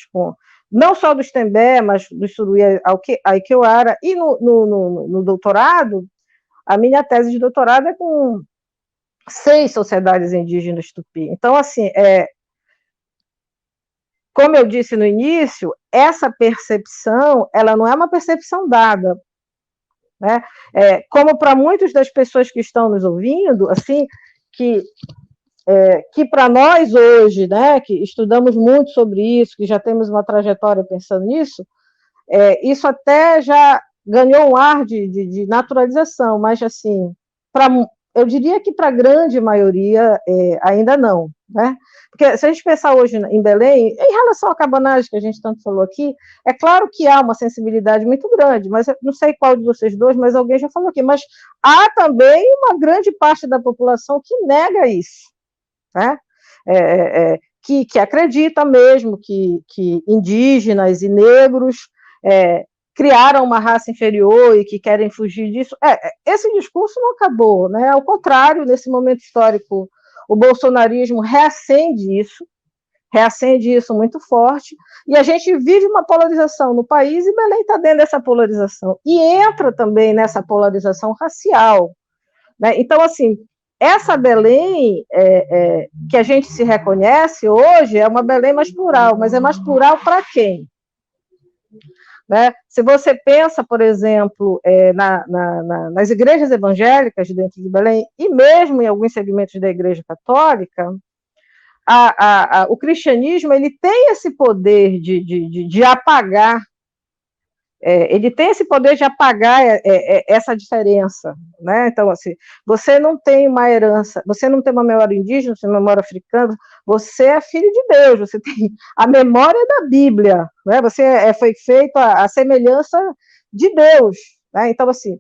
não só dos Tembé, mas dos Suruí, Aiqueuara, e no doutorado, a minha tese de doutorado é com 6 sociedades indígenas tupi. Então, assim, como eu disse no início, essa percepção, ela não é uma percepção dada, né? Como para muitas das pessoas que estão nos ouvindo, assim, que para nós hoje, né, que estudamos muito sobre isso, que já temos uma trajetória pensando nisso, isso até já ganhou um ar de naturalização, mas, assim, eu diria que para a grande maioria ainda não, né? Porque se a gente pensar hoje em Belém, em relação à cabanagem que a gente tanto falou aqui, é claro que há uma sensibilidade muito grande, mas eu não sei qual de vocês dois, mas alguém já falou aqui, mas há também uma grande parte da população que nega isso, né? Que acredita mesmo que indígenas e negros criaram uma raça inferior e que querem fugir disso. Esse discurso não acabou, né? Ao contrário, nesse momento histórico, o bolsonarismo reacende isso muito forte, e a gente vive uma polarização no país, e Belém está dentro dessa polarização, e entra também nessa polarização racial, né? Então, assim, essa Belém que a gente se reconhece hoje é uma Belém mais plural, mas é mais plural para quem? né? Se você pensa, por exemplo, nas igrejas evangélicas dentro de Belém, e mesmo em alguns segmentos da Igreja Católica, o cristianismo ele tem esse poder de apagar, ele tem esse poder de apagar essa diferença, né? Então, assim, você não tem uma herança, você não tem uma memória indígena, você tem uma memória africana, você é filho de Deus, você tem a memória da Bíblia, né? Você foi feito à semelhança de Deus, né? Então, assim,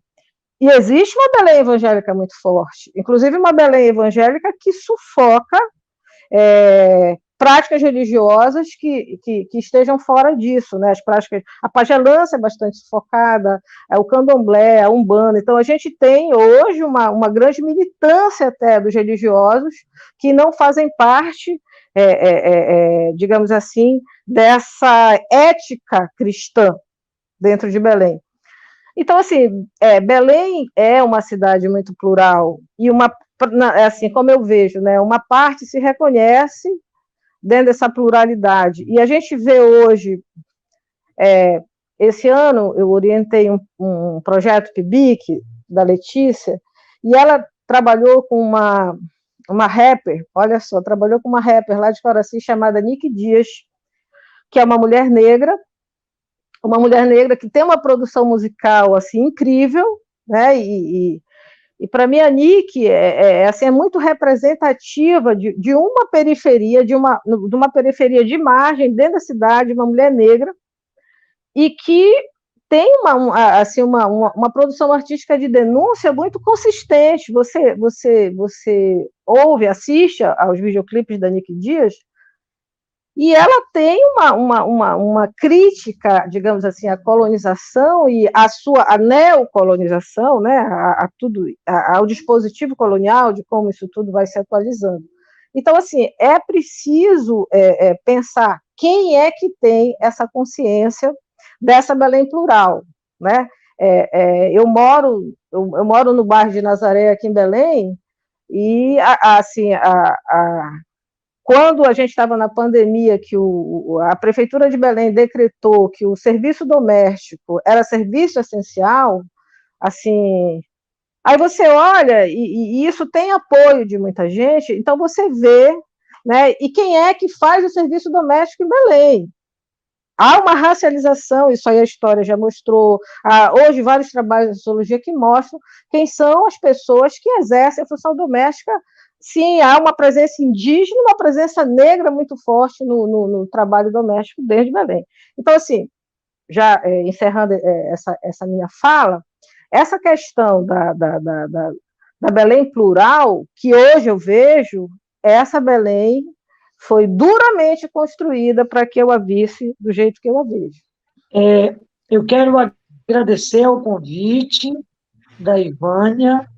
e existe uma Belém evangélica muito forte, inclusive uma Belém evangélica que sufoca práticas religiosas que estejam fora disso, né? As práticas, a pagelança é bastante sufocada, o candomblé, a umbanda. Então, a gente tem hoje uma grande militância até dos religiosos que não fazem parte, digamos assim, dessa ética cristã dentro de Belém. Então, assim, Belém é uma cidade muito plural e assim como eu vejo, né, uma parte se reconhece dentro dessa pluralidade. E a gente vê hoje, esse ano eu orientei um projeto PIBIC, da Letícia, e ela trabalhou com uma rapper, olha só, trabalhou com uma rapper lá de Coraci chamada Nick Dias, que é uma mulher negra que tem uma produção musical assim incrível, né? E para mim a Nick assim, é muito representativa de uma periferia, de uma periferia de margem dentro da cidade, uma mulher negra, e que tem uma produção artística de denúncia muito consistente. Você ouve, assiste aos videoclipes da Nick Dias, e ela tem uma crítica, digamos assim, à colonização e à neocolonização, né, ao dispositivo colonial, de como isso tudo vai se atualizando. Então, assim, é preciso pensar quem é que tem essa consciência dessa Belém plural, né? Eu moro no bairro de Nazaré, aqui em Belém, e, assim, quando a gente estava na pandemia, que a Prefeitura de Belém decretou que o serviço doméstico era serviço essencial, assim, aí você olha, e isso tem apoio de muita gente, então você vê, né, e quem é que faz o serviço doméstico em Belém? Há uma racialização, isso aí a história já mostrou, hoje vários trabalhos de sociologia que mostram quem são as pessoas que exercem a função doméstica. Sim, há uma presença indígena, uma presença negra muito forte no trabalho doméstico desde Belém. Então, assim, já encerrando essa minha fala, essa questão da Belém plural, que hoje eu vejo, essa Belém foi duramente construída para que eu a visse do jeito que eu a vejo. Eu quero agradecer ao convite da Ivânia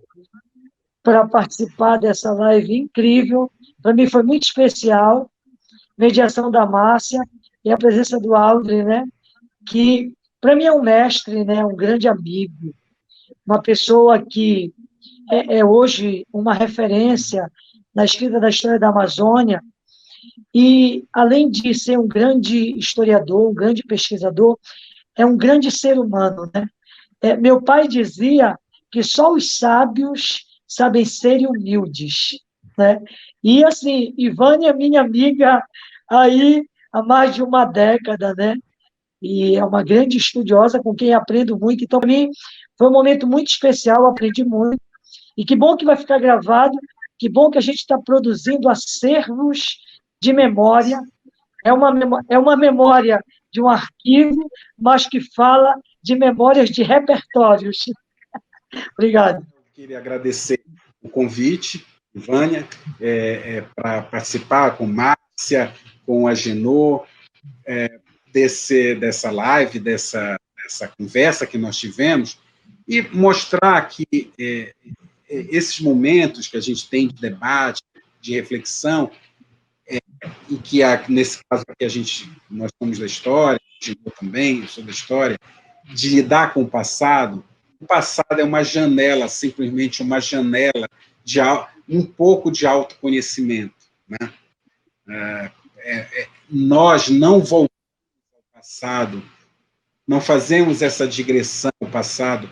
para participar dessa live incrível. Para mim foi muito especial, mediação da Márcia e a presença do Audrey, né? Que para mim é um mestre, né? Um grande amigo, uma pessoa que é hoje uma referência na escrita da história da Amazônia, e além de ser um grande historiador, um grande pesquisador, é um grande ser humano, né? Meu pai dizia que só os sábios sabem ser humildes, né? E, assim, Ivânia é minha amiga aí há mais de uma década, né? E é uma grande estudiosa com quem aprendo muito. Então, para mim, foi um momento muito especial, aprendi muito. E que bom que vai ficar gravado, que bom que a gente está produzindo acervos de memória. É uma memória de um arquivo, mas que fala de memórias de repertórios. Obrigado. Eu queria agradecer o convite, Ivânia, para participar com Márcia, com a Genô, dessa live, dessa conversa que nós tivemos, e mostrar que esses momentos que a gente tem de debate, de reflexão, e que nesse caso aqui nós somos da história, eu também sou da história, de lidar com o passado. O passado é uma janela, simplesmente uma janela de um pouco de autoconhecimento, né? Nós não voltamos ao passado, não fazemos essa digressão ao passado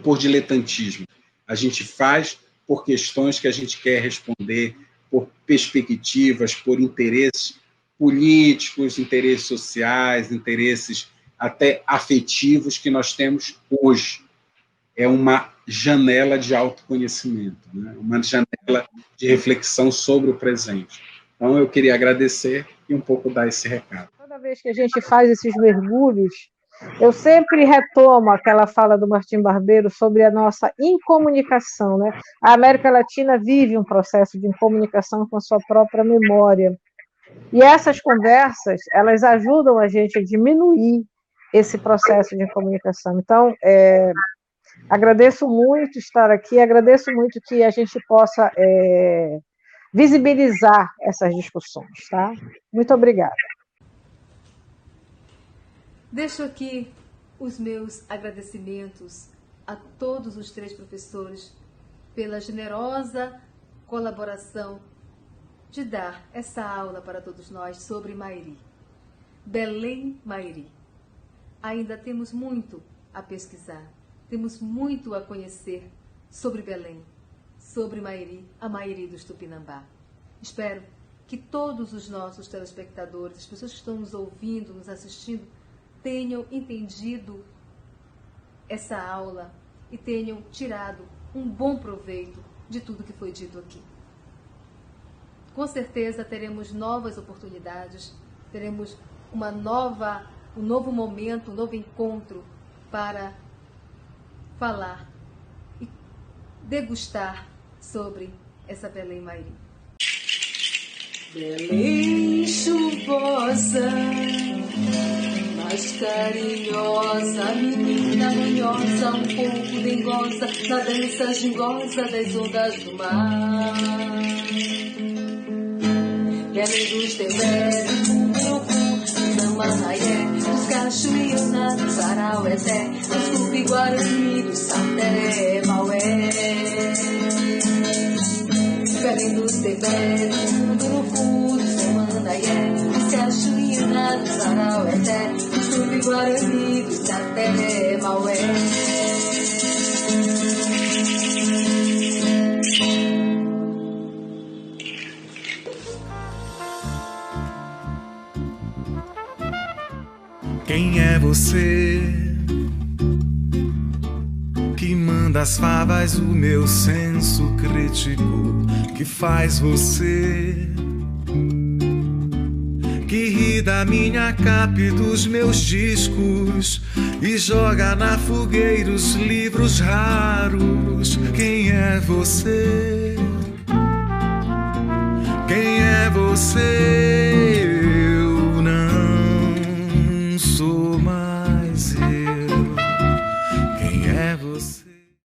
por diletantismo. A gente faz por questões que a gente quer responder, por perspectivas, por interesses políticos, interesses sociais, interesses até afetivos que nós temos hoje. É uma janela de autoconhecimento, né? Uma janela de reflexão sobre o presente. Então, eu queria agradecer e um pouco dar esse recado. Toda vez que a gente faz esses mergulhos, eu sempre retomo aquela fala do Martim Barbeiro sobre a nossa incomunicação, né? A América Latina vive um processo de incomunicação com a sua própria memória. E essas conversas, elas ajudam a gente a diminuir esse processo de incomunicação. Então, agradeço muito estar aqui, agradeço muito que a gente possa visibilizar essas discussões, tá? Muito obrigada. Deixo aqui os meus agradecimentos a todos os 3 professores pela generosa colaboração de dar essa aula para todos nós sobre Mairi. Belém Mairi. Ainda temos muito a pesquisar, temos muito a conhecer sobre Belém, sobre Mairi, a Mairi dos Tupinambá. Espero que todos os nossos telespectadores, as pessoas que estão nos ouvindo, nos assistindo, tenham entendido essa aula e tenham tirado um bom proveito de tudo que foi dito aqui. Com certeza teremos novas oportunidades, teremos um novo momento, um novo encontro para falar e degustar sobre essa Belém Mairi. Belém chuvosa, mais carinhosa, menina manhosa, um pouco dengosa, na dança gingosa das ondas do mar. Belém dos Temeros, Murucu, Namanaé, dos Cachoeiras, do Saraueté, dos Tupi-Guarani, do Sateré, Maué. Belém dos Temeros, Murucu, do Namanaé, dos Cachoeiras, do Saraueté, dos Tupi-Guarani, do Sateré, Maué. Quem é você que manda as favas o meu senso crítico? Que faz você que ri da minha capa e dos meus discos e joga na fogueira os livros raros? Quem é você? Quem é você?